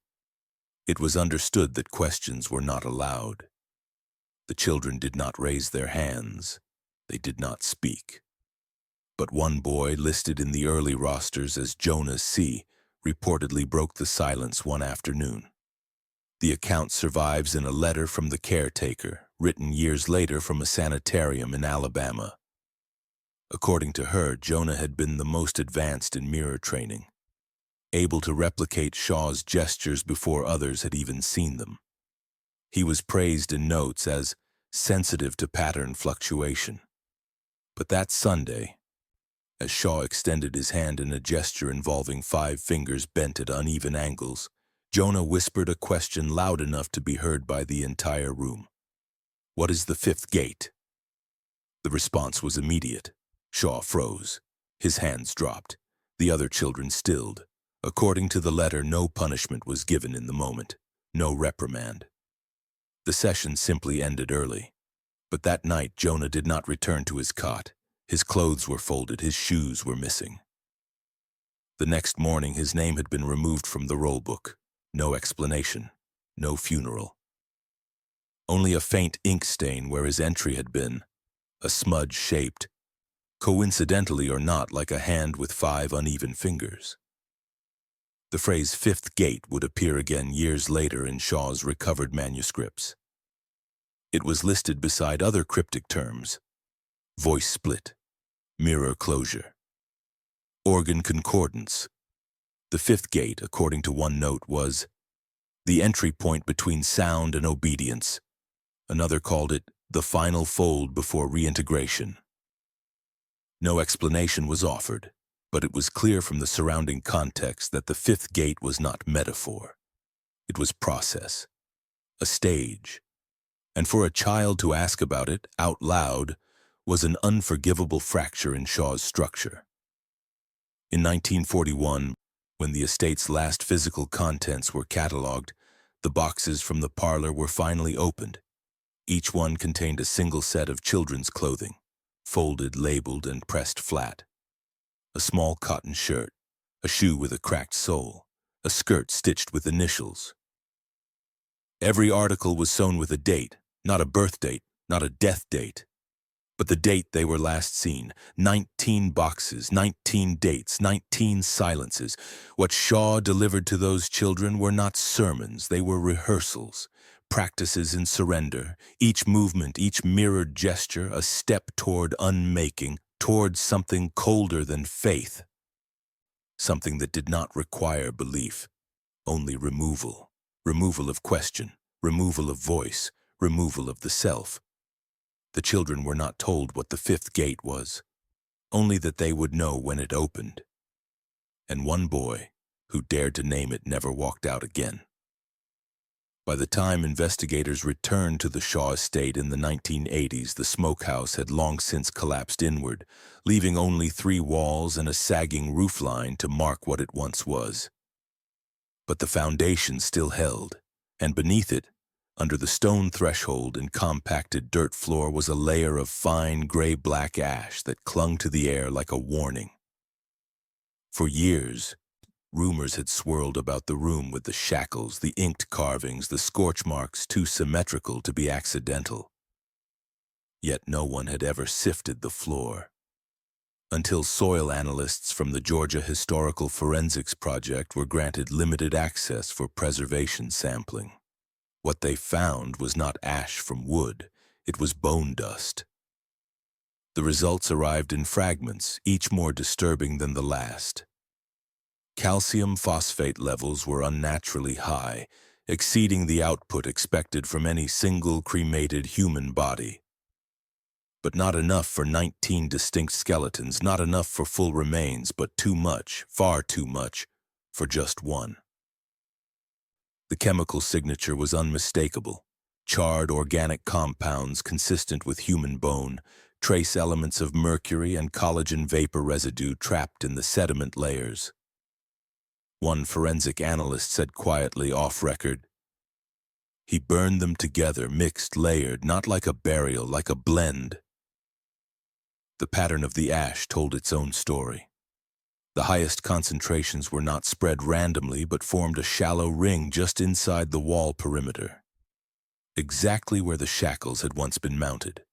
It was understood that questions were not allowed. The children did not raise their hands. They did not speak. But one boy, listed in the early rosters as Jonas C., reportedly broke the silence one afternoon. The account survives in a letter from the caretaker, written years later from a sanitarium in Alabama. According to her, Jonah had been the most advanced in mirror training, able to replicate Shaw's gestures before others had even seen them. He was praised in notes as sensitive to pattern fluctuation. But that Sunday, as Shaw extended his hand in a gesture involving 5 fingers bent at uneven angles, Jonah whispered a question loud enough to be heard by the entire room. "What is the 5th gate?" The response was immediate. Shaw froze. His hands dropped. The other children stilled. According to the letter, no punishment was given in the moment. No reprimand. The session simply ended early. But that night, Jonah did not return to his cot. His clothes were folded, his shoes were missing. The next morning, his name had been removed from the roll book. No explanation, no funeral. Only a faint ink stain where his entry had been, a smudge shaped, coincidentally or not, like a hand with 5 uneven fingers. The phrase fifth gate would appear again years later in Shaw's recovered manuscripts. It was listed beside other cryptic terms: voice split, mirror closure, organ concordance. The fifth gate, according to one note, was the entry point between sound and obedience. Another called it the final fold before reintegration. No explanation was offered, but it was clear from the surrounding context that the fifth gate was not metaphor. It was process, a stage, and for a child to ask about it out loud was an unforgivable fracture in Shaw's structure. In 1941, when the estate's last physical contents were catalogued, the boxes from the parlor were finally opened. Each one contained a single set of children's clothing, folded, labeled, and pressed flat. A small cotton shirt, a shoe with a cracked sole, a skirt stitched with initials. Every article was sewn with a date, not a birth date, not a death date, but the date they were last seen. 19 boxes, 19 dates, 19 silences. What Shaw delivered to those children were not sermons, they were rehearsals, practices in surrender, each movement, each mirrored gesture, a step toward unmaking, toward something colder than faith, something that did not require belief, only removal, removal of question, removal of voice, removal of the self. The children were not told what the fifth gate was, only that they would know when it opened. And one boy, who dared to name it, never walked out again. By the time investigators returned to the Shaw estate in the 1980s, the smokehouse had long since collapsed inward, leaving only 3 walls and a sagging roofline to mark what it once was. But the foundation still held, and beneath it, under the stone threshold and compacted dirt floor, was a layer of fine gray-black ash that clung to the air like a warning. For years, rumors had swirled about the room with the shackles, the inked carvings, the scorch marks too symmetrical to be accidental. Yet no one had ever sifted the floor. Until soil analysts from the Georgia Historical Forensics Project were granted limited access for preservation sampling. What they found was not ash from wood, it was bone dust. The results arrived in fragments, each more disturbing than the last. Calcium phosphate levels were unnaturally high, exceeding the output expected from any single cremated human body. But not enough for 19 distinct skeletons, not enough for full remains, but too much, far too much, for just one. The chemical signature was unmistakable: charred organic compounds consistent with human bone, trace elements of mercury and collagen vapor residue trapped in the sediment layers. One forensic analyst said quietly off record, "He burned them together, mixed, layered, not like a burial, like a blend." The pattern of the ash told its own story. The highest concentrations were not spread randomly, but formed a shallow ring just inside the wall perimeter, exactly where the shackles had once been mounted.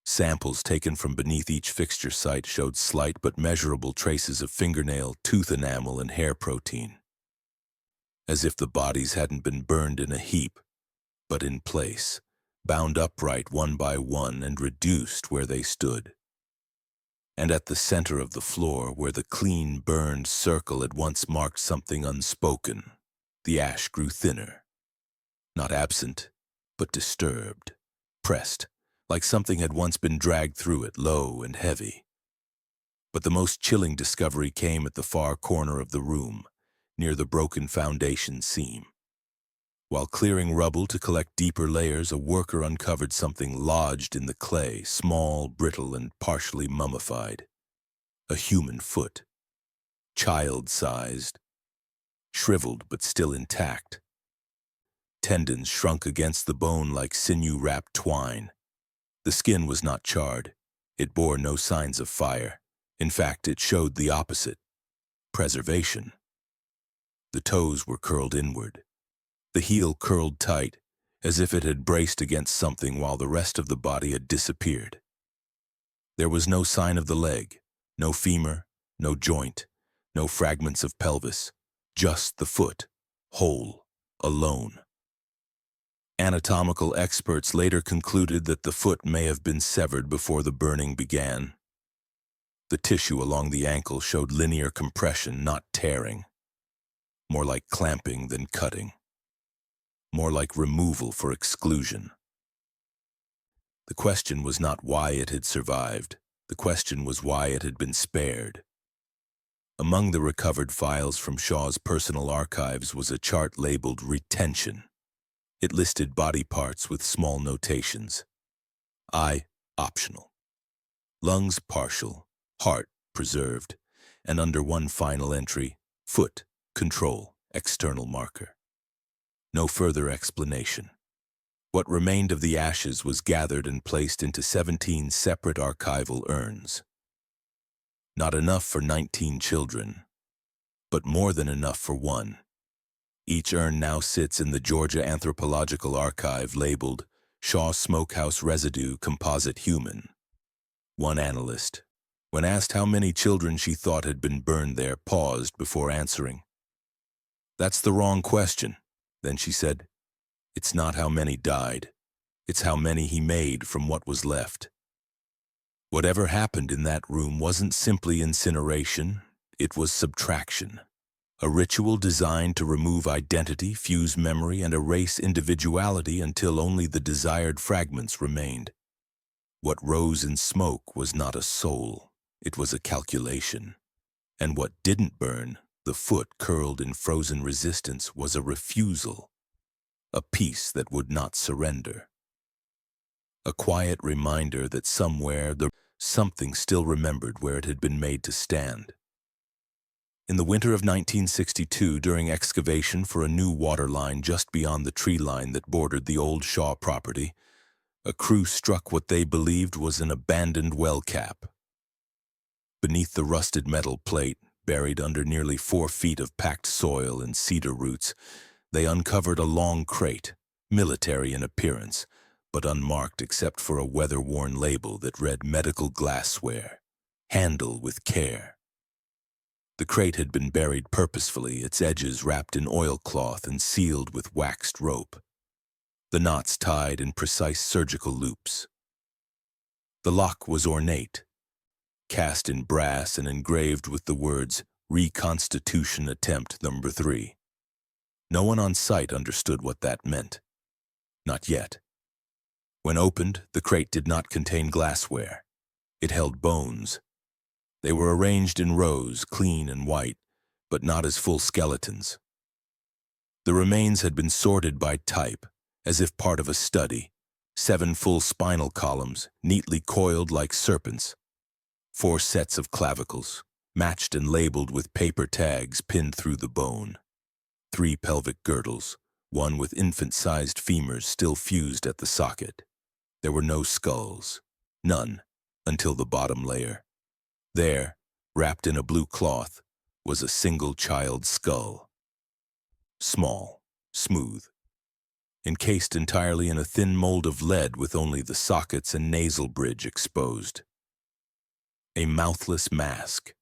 Samples taken from beneath each fixture site showed slight but measurable traces of fingernail, tooth enamel, and hair protein, as if the bodies hadn't been burned in a heap, but in place, bound upright one by one and reduced where they stood. And at the center of the floor, where the clean, burned circle had once marked something unspoken, the ash grew thinner. Not absent, but disturbed, pressed, like something had once been dragged through it, low and heavy. But the most chilling discovery came at the far corner of the room, near the broken foundation seam. While clearing rubble to collect deeper layers, a worker uncovered something lodged in the clay, small, brittle, and partially mummified. A human foot, child-sized, shriveled but still intact. tendons shrunk against the bone like sinew-wrapped twine. The skin was not charred. It bore no signs of fire. In fact, it showed the opposite: preservation. The toes were curled inward. The heel curled tight, as if it had braced against something while the rest of the body had disappeared. There was no sign of the leg, no femur, no joint, no fragments of pelvis, just the foot, whole, alone. Anatomical experts later concluded that the foot may have been severed before the burning began. The tissue along the ankle showed linear compression, not tearing. More like clamping than cutting. More like removal for exclusion. The question was not why it had survived. The question was why it had been spared. Among the recovered files from Shaw's personal archives was a chart labeled Retention. It listed body parts with small notations. Eye, optional. Lungs, partial. Heart, preserved. And under one final entry, foot, control, external marker. No further explanation. What remained of the ashes was gathered and placed into 17 separate archival urns. Not enough for 19 children, but more than enough for one. Each urn now sits in the Georgia Anthropological Archive labeled Shaw Smokehouse Residue Composite Human. One analyst, when asked how many children she thought had been burned there, paused before answering. "That's the wrong question." Then she said, "It's not how many died. It's how many he made from what was left." Whatever happened in that room wasn't simply incineration, it was subtraction. A ritual designed to remove identity, fuse memory, and erase individuality until only the desired fragments remained. What rose in smoke was not a soul, it was a calculation. And what didn't burn, the foot curled in frozen resistance, was a refusal. A peace that would not surrender. A quiet reminder that somewhere something still remembered where it had been made to stand. In the winter of 1962, during excavation for a new water line just beyond the tree line that bordered the old Shaw property, a crew struck what they believed was an abandoned well cap. Beneath the rusted metal plate, buried under nearly 4 feet of packed soil and cedar roots, they uncovered a long crate, military in appearance, but unmarked except for a weather-worn label that read medical glassware. Handle with care. The crate had been buried purposefully, its edges wrapped in oilcloth and sealed with waxed rope. The knots tied in precise surgical loops. The lock was ornate, cast in brass and engraved with the words, "Reconstitution Attempt Number 3. No one on site understood what that meant. Not yet. When opened, the crate did not contain glassware. It held bones. They were arranged in rows, clean and white, but not as full skeletons. The remains had been sorted by type, as if part of a study. 7 full spinal columns, neatly coiled like serpents. 4 sets of clavicles, matched and labeled with paper tags pinned through the bone. 3 pelvic girdles, one with infant-sized femurs still fused at the socket. There were no skulls. None, until the bottom layer. There, wrapped in a blue cloth, was a single child's skull. Small, smooth, encased entirely in a thin mold of lead with only the sockets and nasal bridge exposed. A mouthless mask.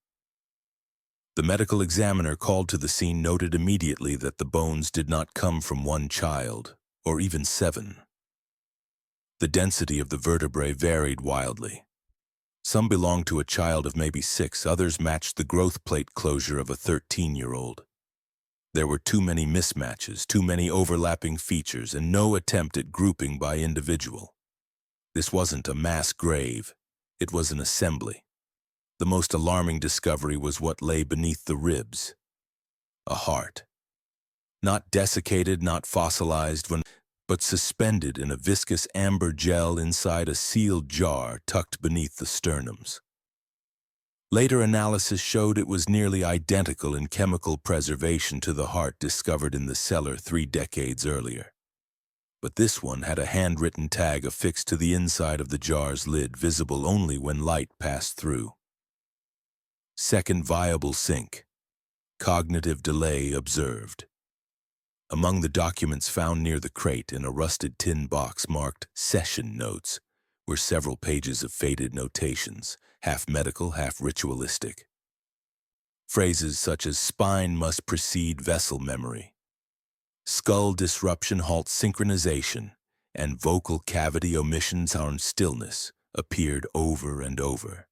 The medical examiner called to the scene noted immediately that the bones did not come from one child, or even 7. The density of the vertebrae varied wildly. Some belonged to a child of maybe 6, others matched the growth plate closure of a 13-year-old. There were too many mismatches, too many overlapping features, and no attempt at grouping by individual. This wasn't a mass grave, it was an assembly. The most alarming discovery was what lay beneath the ribs. A heart. Not desiccated, not fossilized, but suspended in a viscous amber gel inside a sealed jar tucked beneath the sternums. Later analysis showed it was nearly identical in chemical preservation to the heart discovered in the cellar 3 decades earlier. but this one had a handwritten tag affixed to the inside of the jar's lid, visible only when light passed through. Second viable sink. Cognitive delay observed. Among the documents found near the crate in a rusted tin box marked Session Notes were several pages of faded notations, half medical, half ritualistic. Phrases such as spine must precede vessel memory, skull disruption halts synchronization, and vocal cavity omissions on stillness appeared over and over.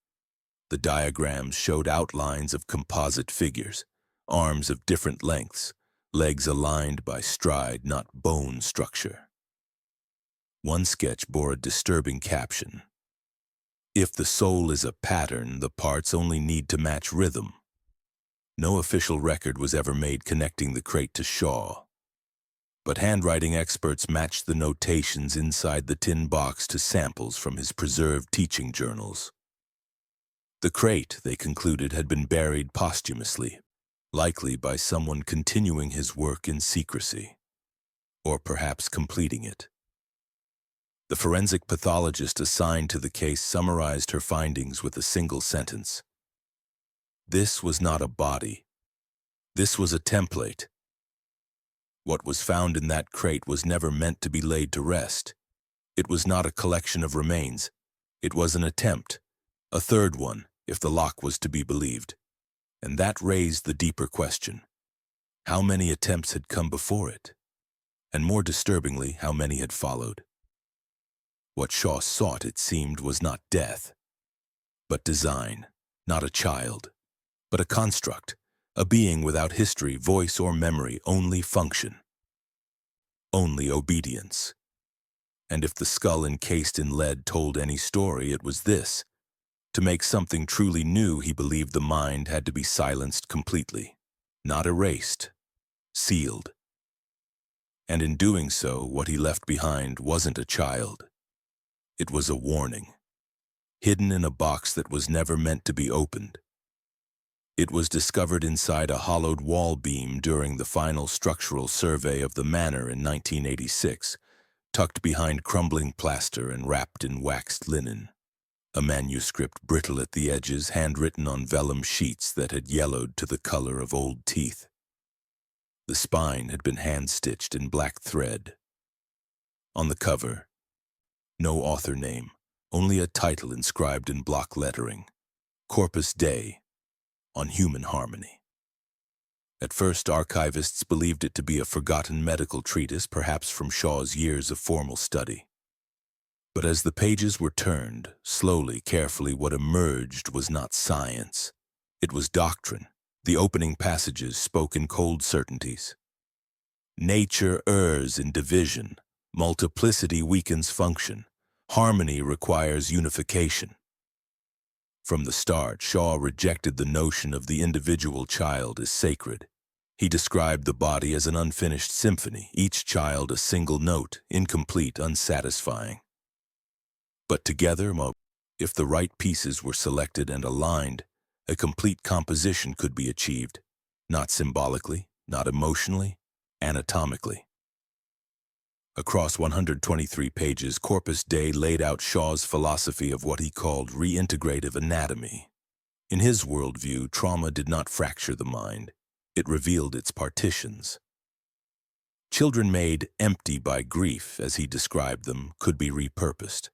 The diagrams showed outlines of composite figures, arms of different lengths, legs aligned by stride, not bone structure. One sketch bore a disturbing caption: "If the soul is a pattern, the parts only need to match rhythm." No official record was ever made connecting the crate to Shaw, but handwriting experts matched the notations inside the tin box to samples from his preserved teaching journals. The crate, they concluded, had been buried posthumously, likely by someone continuing his work in secrecy, or perhaps completing it. The forensic pathologist assigned to the case summarized her findings with a single sentence: "This was not a body. This was a template. What was found in that crate was never meant to be laid to rest. It was not a collection of remains. It was an attempt, a third one, if the lock was to be believed. And that raised the deeper question: how many attempts had come before it? And more disturbingly, how many had followed? What Shaw sought, it seemed, was not death, but design, not a child, but a construct, a being without history, voice, or memory, only function, only obedience. And if the skull encased in lead told any story, it was this: to make something truly new, he believed the mind had to be silenced completely, not erased, sealed. And in doing so, what he left behind wasn't a child. It was a warning, hidden in a box that was never meant to be opened. It was discovered inside a hollowed wall beam during the final structural survey of the manor in 1986, tucked behind crumbling plaster and wrapped in waxed linen. A manuscript brittle at the edges, handwritten on vellum sheets that had yellowed to the color of old teeth. The spine had been hand-stitched in black thread. On the cover, no author name, only a title inscribed in block lettering: Corpus Dei, on human harmony. At first, archivists believed it to be a forgotten medical treatise, perhaps from Shaw's years of formal study. But as the pages were turned, slowly, carefully, what emerged was not science. It was doctrine. The opening passages spoke in cold certainties. Nature errs in division. Multiplicity weakens function. Harmony requires unification. From the start, Shaw rejected the notion of the individual child as sacred. He described the body as an unfinished symphony, each child a single note, incomplete, unsatisfying. But together, if the right pieces were selected and aligned, a complete composition could be achieved, not symbolically, not emotionally, anatomically. Across 123 pages, Corpus Dei laid out Shaw's philosophy of what he called reintegrative anatomy. In his worldview, trauma did not fracture the mind. It revealed its partitions. Children made empty by grief, as he described them, could be repurposed.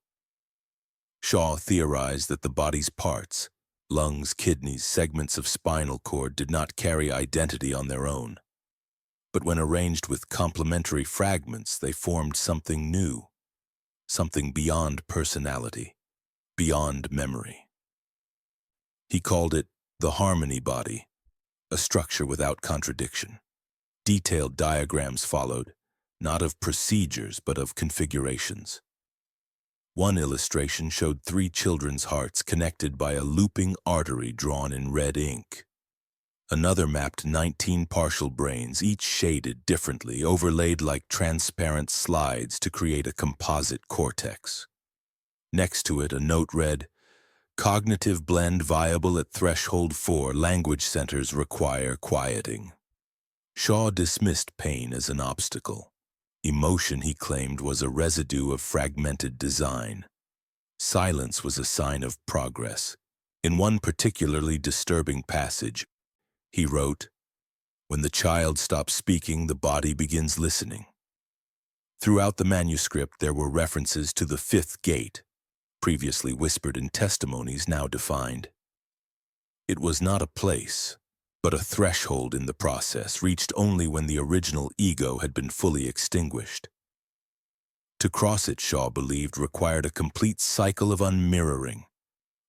Shaw theorized that the body's parts, lungs, kidneys, segments of spinal cord, did not carry identity on their own. But when arranged with complementary fragments, they formed something new, something beyond personality, beyond memory. He called it the harmony body, a structure without contradiction. Detailed diagrams followed, not of procedures but of configurations. One illustration showed 3 children's hearts connected by a looping artery drawn in red ink. Another mapped 19 partial brains, each shaded differently, overlaid like transparent slides to create a composite cortex. Next to it, a note read, "Cognitive blend viable at threshold 4, language centers require quieting." Shaw dismissed pain as an obstacle. Emotion, he claimed, was a residue of fragmented design. Silence was a sign of progress. In one particularly disturbing passage, he wrote, "When the child stops speaking, the body begins listening." Throughout the manuscript, there were references to the fifth gate, previously whispered in testimonies now defined. It was not a place, but a threshold in the process, reached only when the original ego had been fully extinguished. To cross it, Shaw believed, required a complete cycle of unmirroring,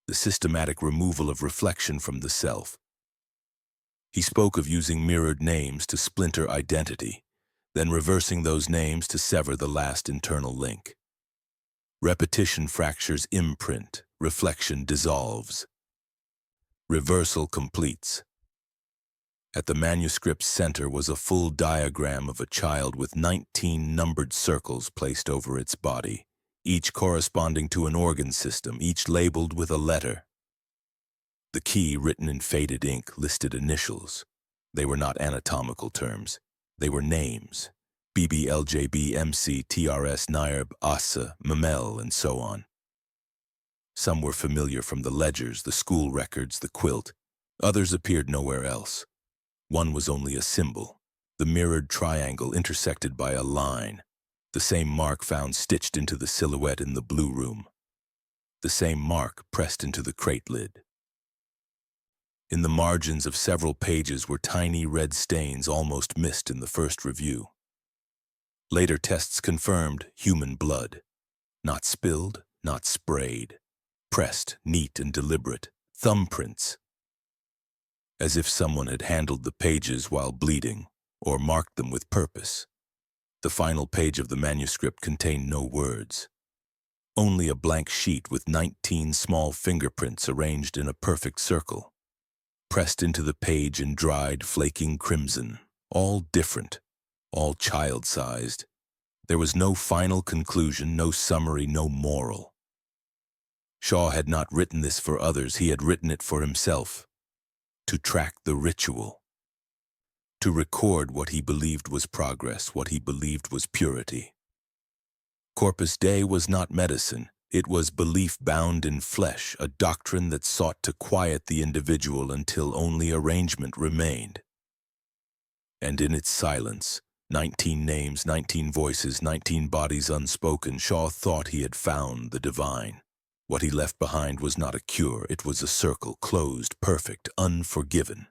the systematic removal of reflection from the self. He spoke of using mirrored names to splinter identity, then reversing those names to sever the last internal link. Repetition fractures imprint, reflection dissolves. Reversal completes. At the manuscript's center was a full diagram of a child with 19 numbered circles placed over its body, each corresponding to an organ system, each labeled with a letter. The key, written in faded ink, listed initials. They were not anatomical terms. They were names: BBLJB, MC, TRS, NIRB, ASA, Mamel, and so on. Some were familiar from the ledgers, the school records, the quilt. Others appeared nowhere else. One was only a symbol, the mirrored triangle intersected by a line, the same mark found stitched into the silhouette in the blue room, the same mark pressed into the crate lid. In the margins of several pages were tiny red stains almost missed in the first review. Later tests confirmed human blood, not spilled, not sprayed, pressed, neat and deliberate, thumbprints. As if someone had handled the pages while bleeding, or marked them with purpose. The final page of the manuscript contained no words. Only a blank sheet with 19 small fingerprints arranged in a perfect circle. Pressed into the page in dried, flaking crimson, all different, all child-sized. There was no final conclusion, no summary, no moral. Shaw had not written this for others, he had written it for himself. To track the ritual. To record what he believed was progress, what he believed was purity. Corpus Dei was not medicine. It was belief bound in flesh, a doctrine that sought to quiet the individual until only arrangement remained. And in its silence, 19 names, 19 voices, 19 bodies unspoken, Shaw thought he had found the divine. What he left behind was not a cure, it was a circle, closed, perfect, unforgiven.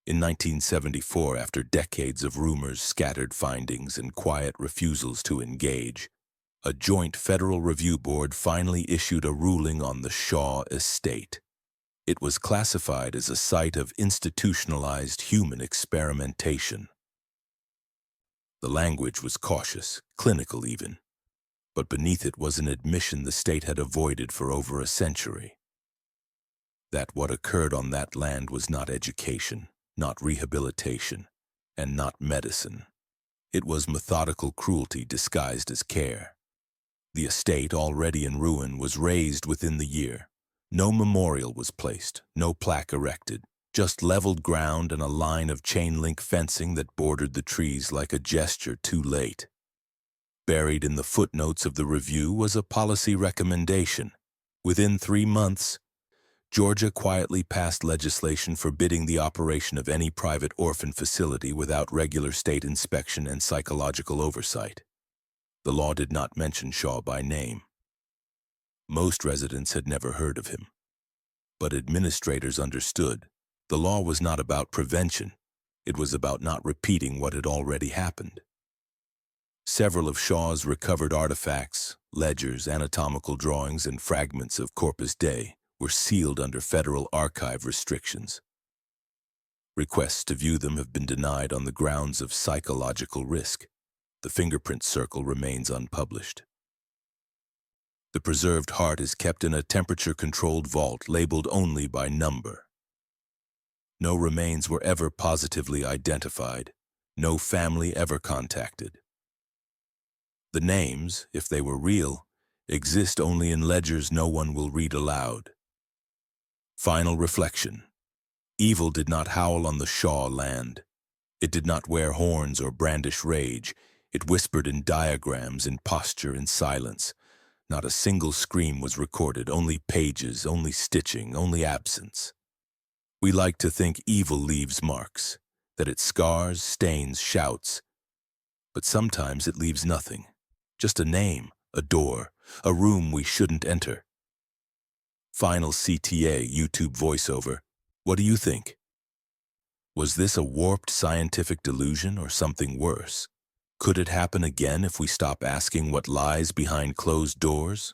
In 1974, after decades of rumors, scattered findings, and quiet refusals to engage, a joint federal review board finally issued a ruling on the Shaw estate. It was classified as a site of institutionalized human experimentation. The language was cautious, clinical even. But beneath it was an admission the state had avoided for over a century. That what occurred on that land was not education, not rehabilitation, and not medicine. It was methodical cruelty disguised as care. The estate, already in ruin, was razed within the year. No memorial was placed, no plaque erected, just leveled ground and a line of chain-link fencing that bordered the trees like a gesture too late. Buried in the footnotes of the review was a policy recommendation. Within 3 months, Georgia quietly passed legislation forbidding the operation of any private orphan facility without regular state inspection and psychological oversight. The law did not mention Shaw by name. Most residents had never heard of him. But administrators understood. The law was not about prevention. It was about not repeating what had already happened. Several of Shaw's recovered artifacts, ledgers, anatomical drawings, and fragments of Corpus Dei were sealed under federal archive restrictions. Requests to view them have been denied on the grounds of psychological risk. The fingerprint circle remains unpublished. The preserved heart is kept in a temperature-controlled vault labeled only by number. No remains were ever positively identified, no family ever contacted. The names, if they were real, exist only in ledgers no one will read aloud. Final reflection. Evil did not howl on the Shaw land. It did not wear horns or brandish rage. It whispered in diagrams, in posture, in silence. Not a single scream was recorded, only pages, only stitching, only absence. We like to think evil leaves marks, that it scars, stains, shouts. But sometimes it leaves nothing. Just a name, a door, a room we shouldn't enter. Final CTA YouTube voiceover. What do you think? Was this a warped scientific delusion or something worse? Could it happen again if we stop asking what lies behind closed doors?